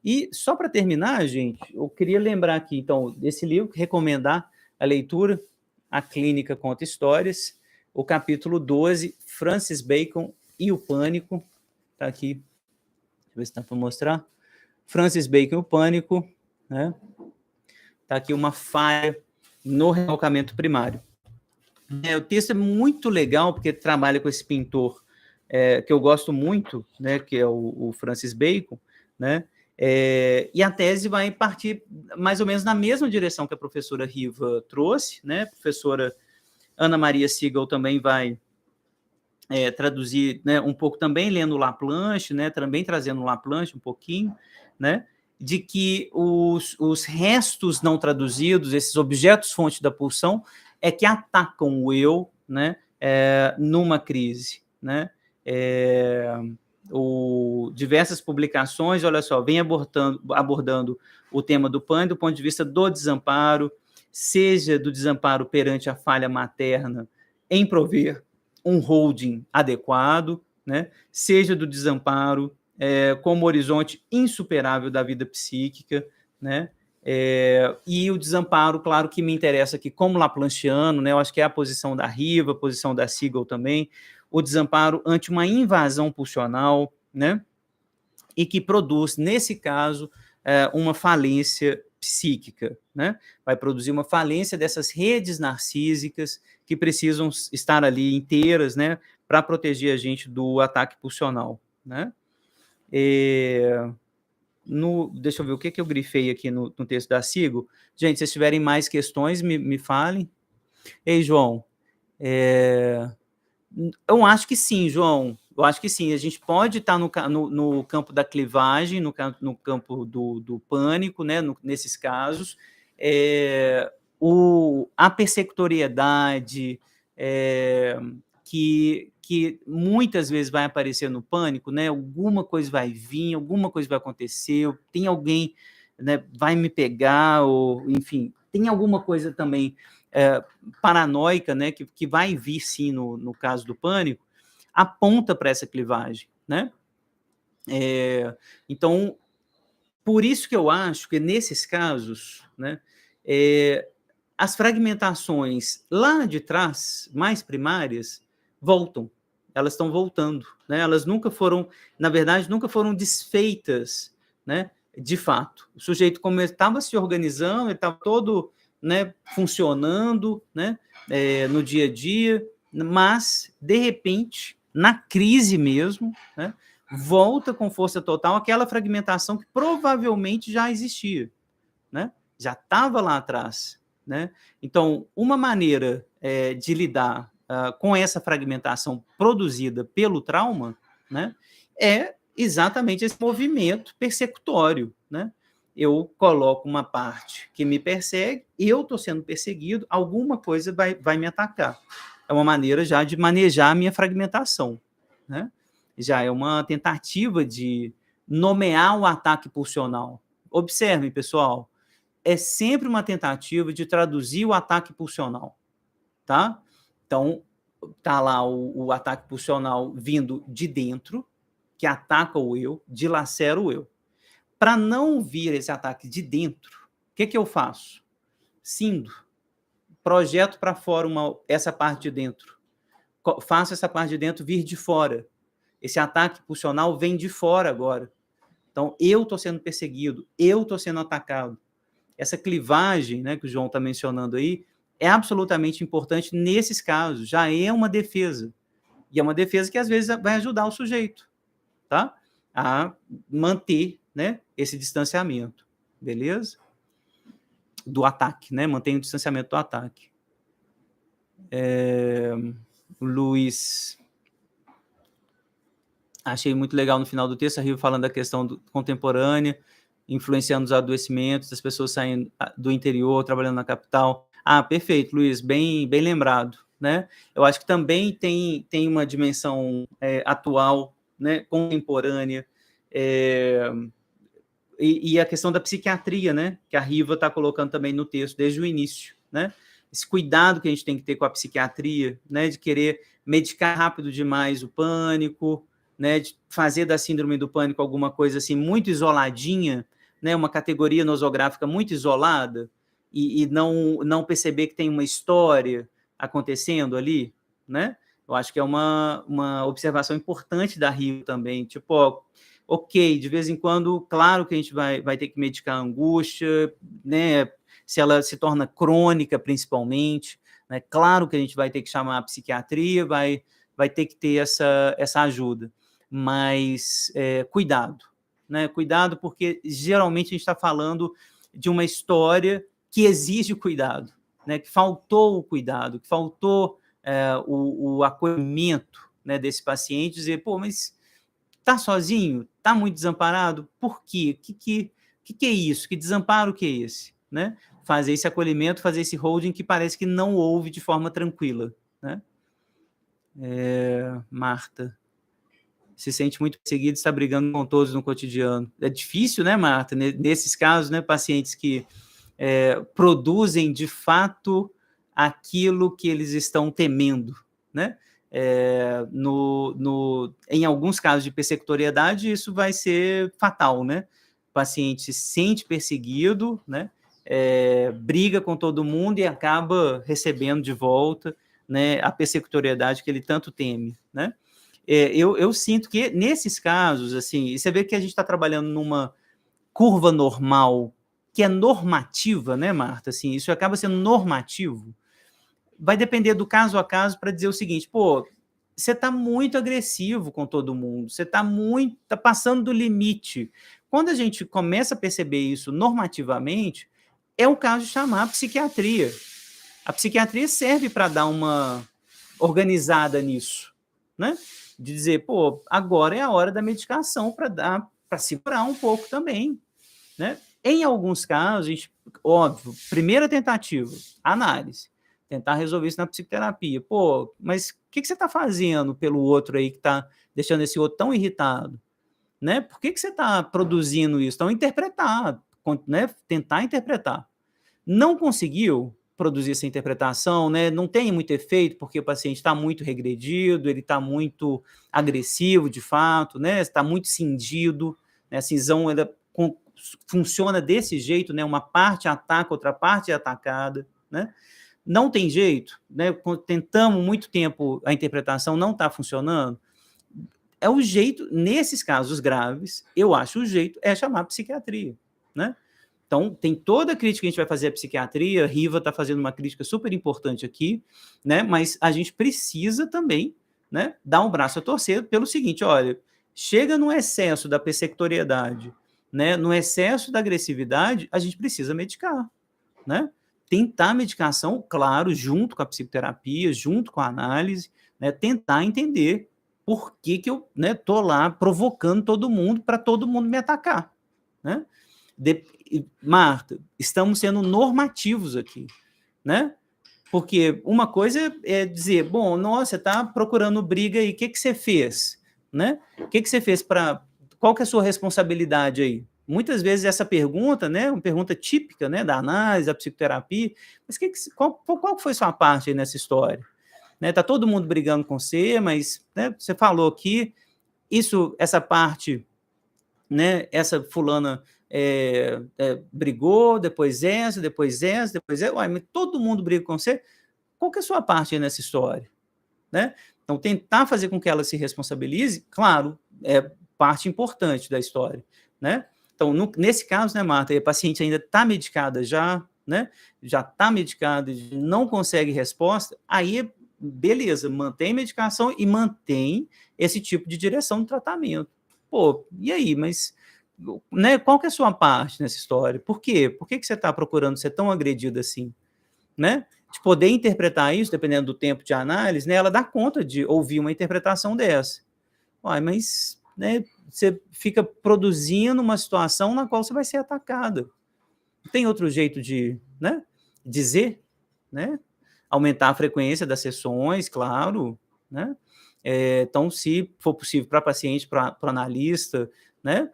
E só para terminar, gente, eu queria lembrar aqui, então, desse livro, recomendar a leitura, A Clínica Conta Histórias, o capítulo 12, Francis Bacon e o Pânico. Está aqui, deixa eu ver se dá para mostrar. Francis Bacon e o Pânico, né? Está aqui uma falha no recalcamento primário. O texto é muito legal, porque trabalha com esse pintor que eu gosto muito, né, que é o Francis Bacon, né? E a tese vai partir mais ou menos na mesma direção que a professora Riva trouxe, né? A professora Ana Maria Siegel também vai traduzir, né, um pouco também lendo Laplanche, né, também trazendo Laplanche um pouquinho, né, de que os restos não traduzidos, esses objetos fonte da pulsão, que atacam o eu, né, numa crise, né, diversas publicações, olha só, vem abordando o tema do pânico do ponto de vista do desamparo, seja do desamparo perante a falha materna em prover um holding adequado, né, seja do desamparo como horizonte insuperável da vida psíquica, né, e o desamparo, claro que me interessa aqui como Laplanchiano, né, eu acho que é a posição da Riva, a posição da Siegel também, o desamparo ante uma invasão pulsional, né, e que produz, nesse caso, uma falência psíquica, né? Vai produzir uma falência dessas redes narcísicas que precisam estar ali inteiras, né, para proteger a gente do ataque pulsional, né? Deixa eu ver o que eu grifei aqui no texto da Sigo. Gente, se tiverem mais questões, me falem. Ei, João, eu acho que sim, João. Eu acho que sim. A gente pode estar no campo da clivagem, no campo do pânico, né? Nesses casos. a persectoriedade, que muitas vezes vai aparecer no pânico, né? Alguma coisa vai vir, alguma coisa vai acontecer, tem alguém, né, vai me pegar, ou enfim, tem alguma coisa também paranoica, né, que vai vir sim no caso do pânico, aponta para essa clivagem, né? Então, por isso que eu acho que nesses casos, né, as fragmentações lá de trás, mais primárias, voltam. Elas estão voltando, né? Elas nunca foram, na verdade, nunca foram desfeitas, né? De fato. O sujeito, como ele estava se organizando, ele estava todo, né, funcionando, né, no dia a dia, mas, de repente, na crise mesmo, né, volta com força total aquela fragmentação que provavelmente já existia, né? Já estava lá atrás, né? Então, uma maneira de lidar com essa fragmentação produzida pelo trauma, né, é exatamente esse movimento persecutório, né? Eu coloco uma parte que me persegue, eu estou sendo perseguido, alguma coisa vai me atacar. É uma maneira já de manejar a minha fragmentação, né? Já é uma tentativa de nomear o ataque pulsional. Observem, pessoal, é sempre uma tentativa de traduzir o ataque pulsional, tá? Então, tá lá o ataque pulsional vindo de dentro, que ataca o eu, dilacera o eu. Para não vir esse ataque de dentro, o que eu faço? Cindo, projeto para fora essa parte de dentro, faço essa parte de dentro vir de fora. Esse ataque pulsional vem de fora agora. Então, eu estou sendo perseguido, eu estou sendo atacado. Essa clivagem, né, que o João está mencionando aí, é absolutamente importante nesses casos, já é uma defesa. E é uma defesa que, às vezes, vai ajudar o sujeito, tá? A manter, né, esse distanciamento, beleza? Do ataque, né? Mantém o distanciamento do ataque. Luiz, achei muito legal no final do texto, a Rio falando da questão contemporânea, influenciando os adoecimentos, das pessoas saindo do interior, trabalhando na capital. Ah, perfeito, Luiz, bem lembrado, né? Eu acho que também tem uma dimensão atual, né, contemporânea, e a questão da psiquiatria, né, que a Riva está colocando também no texto desde o início, né? Esse cuidado que a gente tem que ter com a psiquiatria, né, de querer medicar rápido demais o pânico, né, de fazer da síndrome do pânico alguma coisa assim muito isoladinha, né, uma categoria nosográfica muito isolada, e não perceber que tem uma história acontecendo ali, né? Eu acho que é uma observação importante da Rio também, tipo, ó, ok, de vez em quando, claro que a gente vai ter que medicar a angústia, né, se ela se torna crônica, principalmente, né, claro que a gente vai ter que chamar a psiquiatria, vai ter que ter essa ajuda, mas cuidado, né, cuidado, porque geralmente a gente está falando de uma história que exige cuidado, né, que faltou o cuidado, que faltou o acolhimento, né, desse paciente, dizer, pô, mas tá sozinho? Tá muito desamparado? Por quê? Que é isso? Que desamparo que é esse? Né? Fazer esse acolhimento, fazer esse holding que parece que não houve de forma tranquila. Né? Marta, se sente muito perseguida, está brigando com todos no cotidiano. É difícil, né, Marta? Nesses casos, né, pacientes que produzem, de fato, aquilo que eles estão temendo, né? Em alguns casos de persecutoriedade, isso vai ser fatal, né? O paciente se sente perseguido, né? Briga com todo mundo e acaba recebendo de volta, né, a persecutoriedade que ele tanto teme, né? Eu sinto que nesses casos, assim, e você vê que a gente está trabalhando numa curva normal, que é normativa, né, Marta? Assim, isso acaba sendo normativo. Vai depender do caso a caso para dizer o seguinte, pô, você está muito agressivo com todo mundo, você está passando do limite. Quando a gente começa a perceber isso normativamente, é o caso de chamar a psiquiatria. A psiquiatria serve para dar uma organizada nisso, né? De dizer, pô, agora é a hora da medicação para segurar um pouco também, né? Em alguns casos, a gente, óbvio, primeira tentativa, análise, tentar resolver isso na psicoterapia. Pô, mas o que você está fazendo pelo outro aí que está deixando esse outro tão irritado? Né? Por que você está produzindo isso? Então, interpretar, né? Tentar interpretar. Não conseguiu produzir essa interpretação, né? Não tem muito efeito, porque o paciente está muito regredido, ele está muito agressivo, de fato, né? Está muito cindido, né? A cisão ela funciona desse jeito, né? Uma parte ataca, outra parte é atacada, né? Não tem jeito, né? Tentamos muito tempo a interpretação, não está funcionando. É o jeito, nesses casos graves, eu acho o jeito é chamar a psiquiatria, né? Então, tem toda a crítica que a gente vai fazer à psiquiatria, Riva está fazendo uma crítica super importante aqui, né? Mas a gente precisa também, né, dar um braço a torcer pelo seguinte, olha, chega no excesso da persectoriedade, né, no excesso da agressividade, a gente precisa medicar, né? Tentar medicação, claro, junto com a psicoterapia, junto com a análise, né, tentar entender por que eu, né, tô lá provocando todo mundo para todo mundo me atacar, né? Marta, estamos sendo normativos aqui, né? Porque uma coisa é dizer, bom, nossa, você está procurando briga aí, o que você fez? Né? O que você fez para... Qual que é a sua responsabilidade aí? Muitas vezes essa pergunta, né, uma pergunta típica, né, da análise, da psicoterapia, mas qual foi sua parte aí nessa história? Né, tá todo mundo brigando com você, mas, né, você falou que essa parte, né, essa fulana brigou, depois essa, uai, mas todo mundo briga com você, qual que é a sua parte aí nessa história? Né? Então, tentar fazer com que ela se responsabilize, claro, é parte importante da história, né? Então, nesse caso, né, Marta, a paciente ainda está medicada já, né? Já está medicada, não consegue resposta, aí, beleza, mantém medicação e mantém esse tipo de direção do tratamento. Pô, e aí, mas... Né, qual que é a sua parte nessa história? Por quê? Por que você está procurando ser tão agredido assim? Né? De poder interpretar isso, dependendo do tempo de análise, né, ela dá conta de ouvir uma interpretação dessa. Uai, mas, né, você fica produzindo uma situação na qual você vai ser atacada. Tem outro jeito de, né, dizer, né? Aumentar a frequência das sessões, claro, né? Então, se for possível para paciente, para analista, né,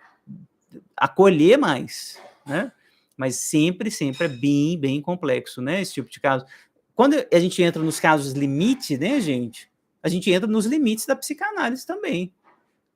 acolher mais, né? Mas sempre é bem, bem complexo, né? Esse tipo de caso. Quando a gente entra nos casos limite, né, gente? A gente entra nos limites da psicanálise também,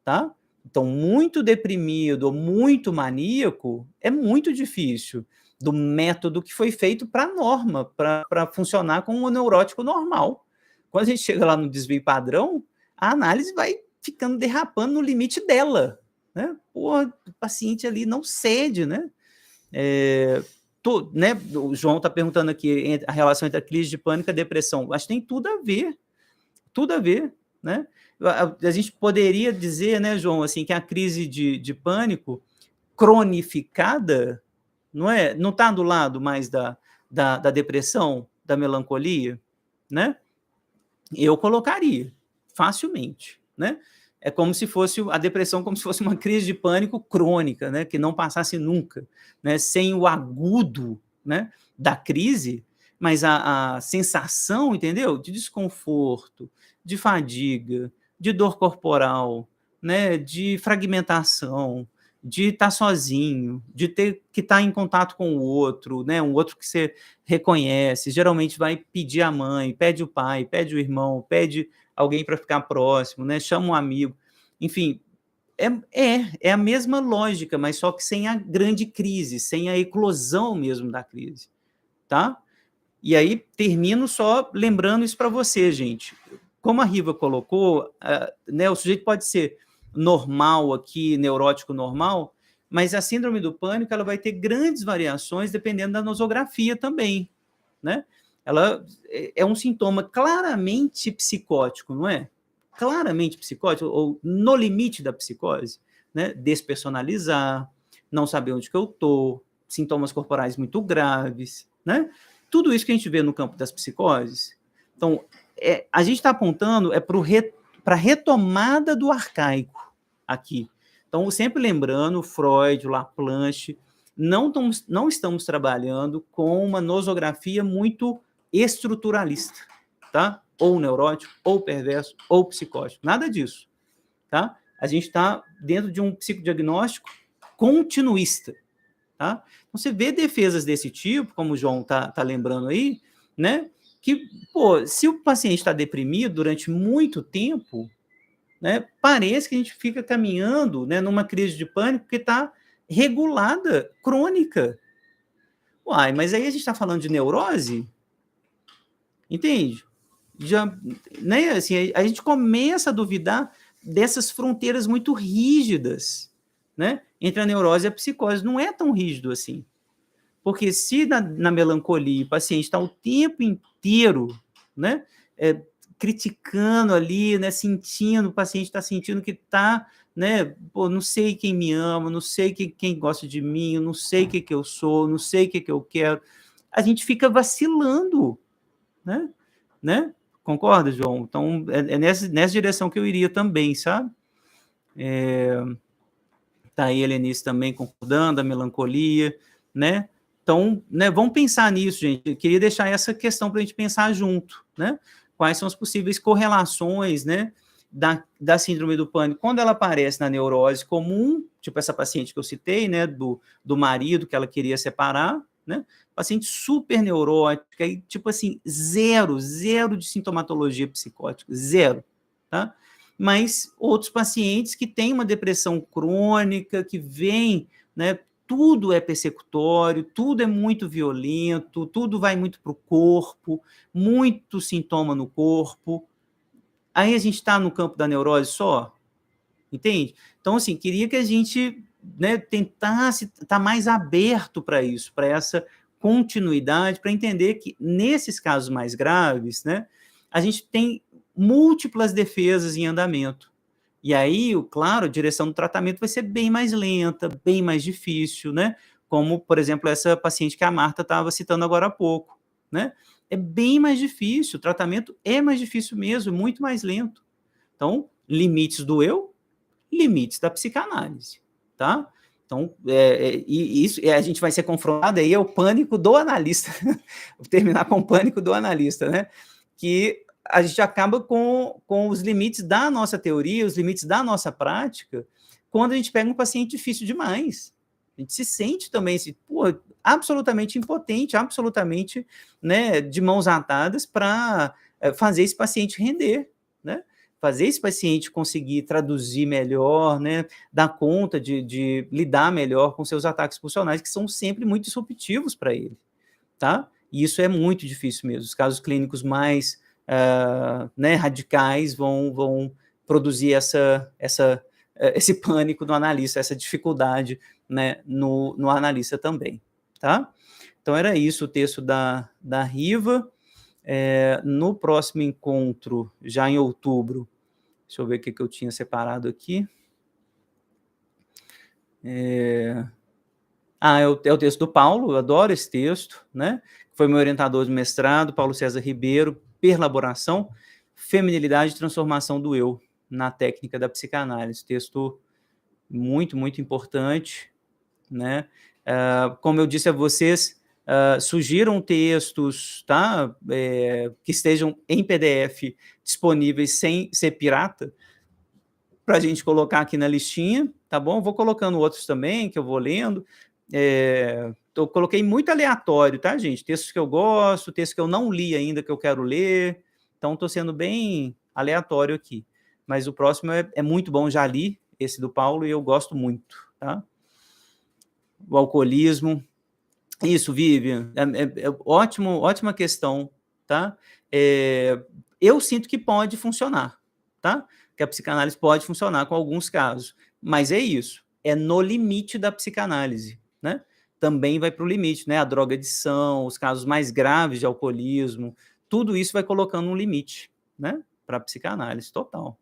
tá? Então, muito deprimido ou muito maníaco é muito difícil do método que foi feito para a norma, para funcionar como um neurótico normal. Quando a gente chega lá no desvio padrão, a análise vai ficando derrapando no limite dela, né? Porra, o paciente ali não cede, né? Né? O João está perguntando aqui a relação entre a crise de pânico e a depressão. Acho que tem tudo a ver, né? A gente poderia dizer, né, João, assim, que a crise de pânico cronificada, não está do lado mais da depressão, da melancolia, né? Eu colocaria facilmente, né? É como se fosse a depressão, como se fosse uma crise de pânico crônica, né? Que não passasse nunca, né? Sem o agudo, né, da crise, mas a sensação, entendeu? De desconforto, de fadiga, de dor corporal, né? De fragmentação, de estar sozinho, de ter que estar em contato com o outro, né? Um outro que você reconhece, geralmente vai pedir a mãe, pede o pai, pede o irmão, pede alguém para ficar próximo, né? Chama um amigo, enfim, é a mesma lógica, mas só que sem a grande crise, sem a eclosão mesmo da crise, tá? E aí termino só lembrando isso para você, gente. Como a Riva colocou, né, o sujeito pode ser normal aqui, neurótico normal, mas a síndrome do pânico ela vai ter grandes variações dependendo da nosografia também, né? Ela é um sintoma claramente psicótico, não é? Claramente psicótico, ou no limite da psicose, né? Despersonalizar, não saber onde que eu estou, sintomas corporais muito graves, né? Tudo isso que a gente vê no campo das psicoses. Então, a gente está apontando para a retomada do arcaico aqui. Então, sempre lembrando, Freud, Laplanche, não estamos trabalhando com uma nosografia muito estruturalista, tá? Ou neurótico, ou perverso, ou psicótico, nada disso, tá? A gente está dentro de um psicodiagnóstico continuista, tá? Então, você vê defesas desse tipo, como o João tá lembrando aí, né? Que, pô, se o paciente está deprimido durante muito tempo, né, parece que a gente fica caminhando, né, numa crise de pânico que está regulada, crônica. Uai, mas aí a gente está falando de neurose? Entende? Já, né, assim, a gente começa a duvidar dessas fronteiras muito rígidas, né, entre a neurose e a psicose. Não é tão rígido assim. Porque se na melancolia o paciente está o tempo inteiro, né, criticando ali, né, sentindo, o paciente está sentindo que está, né, pô, não sei quem me ama, não sei quem gosta de mim, eu não sei o que eu sou, não sei o que eu quero, a gente fica vacilando, né? Concorda, João? Então, é nessa direção que eu iria também, sabe? Tá aí a Helenice também concordando, a melancolia, né? Então, né, vamos pensar nisso, gente. Eu queria deixar essa questão para a gente pensar junto, né? Quais são as possíveis correlações, né, da síndrome do pânico quando ela aparece na neurose comum, tipo essa paciente que eu citei, né, do marido que ela queria separar, né? Paciente super neurótica, e tipo assim, zero de sintomatologia psicótica, zero, tá? Mas outros pacientes que têm uma depressão crônica, que vem, né, tudo é persecutório, tudo é muito violento, tudo vai muito para o corpo, muito sintoma no corpo. Aí a gente está no campo da neurose só, entende? Então, assim, queria que a gente, né, tentasse estar mais aberto para isso, para essa continuidade, para entender que nesses casos mais graves, né, a gente tem múltiplas defesas em andamento. E aí, claro, a direção do tratamento vai ser bem mais lenta, bem mais difícil, né? Como, por exemplo, essa paciente que a Marta estava citando agora há pouco, né? É bem mais difícil, o tratamento é mais difícil mesmo, muito mais lento. Então, limites do eu, limites da psicanálise, tá? Então, isso a gente vai ser confrontado aí é o pânico do analista. Vou terminar com o pânico do analista, né? Que a gente acaba com os limites da nossa teoria, os limites da nossa prática, quando a gente pega um paciente difícil demais. A gente se sente também assim, pô, absolutamente impotente, absolutamente, né, de mãos atadas para fazer esse paciente render, né? Fazer esse paciente conseguir traduzir melhor, né, dar conta de lidar melhor com seus ataques pulsionais, que são sempre muito disruptivos para ele, tá? E isso é muito difícil mesmo. Os casos clínicos mais né, radicais vão produzir esse pânico no analista, essa dificuldade, né, no analista também, tá? Então, era isso o texto da Riva. No próximo encontro, já em outubro, deixa eu ver o que eu tinha separado aqui. É o texto do Paulo, eu adoro esse texto, né? Foi meu orientador de mestrado, Paulo César Ribeiro, Perlaboração, Feminilidade e Transformação do Eu na Técnica da Psicanálise. Texto muito, muito importante, né? Como eu disse a vocês, sugiram textos, tá? Que estejam em PDF disponíveis sem ser pirata, para a gente colocar aqui na listinha, tá bom? Vou colocando outros também, que eu vou lendo. Eu coloquei muito aleatório, tá, gente? Textos que eu gosto, textos que eu não li ainda, que eu quero ler. Então, estou sendo bem aleatório aqui. Mas o próximo é muito bom, já li esse do Paulo e eu gosto muito, tá? O alcoolismo. Isso, Vivian, ótima questão, tá? Eu sinto que pode funcionar, tá? Que a psicanálise pode funcionar com alguns casos, mas é isso, é no limite da psicanálise, né? Também vai para o limite, né? A drogadição, os casos mais graves de alcoolismo, tudo isso vai colocando um limite, né? Para a psicanálise total,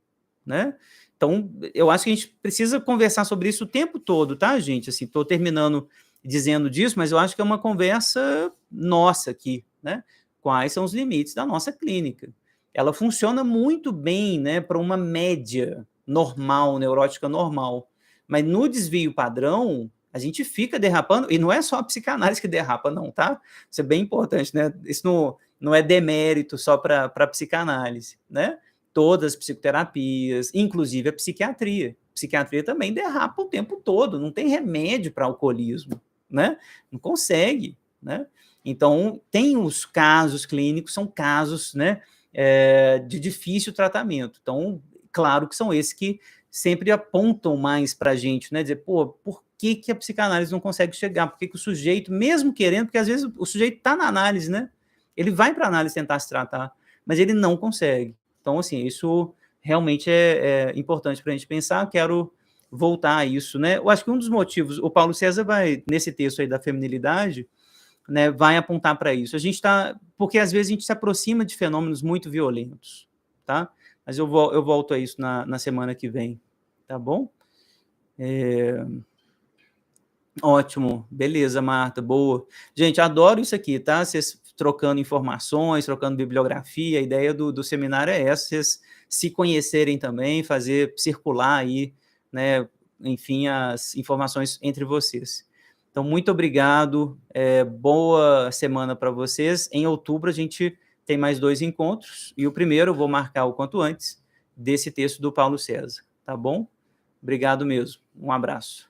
né? Então, eu acho que a gente precisa conversar sobre isso o tempo todo, tá, gente? Assim, estou terminando dizendo disso, mas eu acho que é uma conversa nossa aqui, né? Quais são os limites da nossa clínica? Ela funciona muito bem, né, para uma média normal, neurótica normal, mas no desvio padrão, A gente fica derrapando, e não é só a psicanálise que derrapa, não, tá? Isso é bem importante, né? Isso não é demérito só para a psicanálise, né? Todas as psicoterapias, inclusive a psiquiatria. A psiquiatria também derrapa o tempo todo, não tem remédio para alcoolismo, né? Não consegue, né? Então, tem os casos clínicos, são casos, né, de difícil tratamento. Então, claro que são esses que sempre apontam mais para a gente, né? Dizer, pô, por que a psicanálise não consegue chegar? Por que o sujeito, mesmo querendo, porque às vezes o sujeito está na análise, né? Ele vai para a análise tentar se tratar, mas ele não consegue. Então, assim, isso realmente é importante para a gente pensar. Quero voltar a isso, né? Eu acho que um dos motivos, o Paulo César vai, nesse texto aí da feminilidade, né, vai apontar para isso. A gente está, porque às vezes a gente se aproxima de fenômenos muito violentos, tá? Mas eu volto a isso na semana que vem, tá bom? Ótimo, beleza, Marta, boa. Gente, adoro isso aqui, tá? Vocês trocando informações, trocando bibliografia, a ideia do seminário é essa, vocês se conhecerem também, fazer circular aí, né, enfim, as informações entre vocês. Então, muito obrigado, boa semana para vocês. Em outubro a gente tem mais 2 encontros, e o primeiro eu vou marcar o quanto antes, desse texto do Paulo César, tá bom? Obrigado mesmo, um abraço.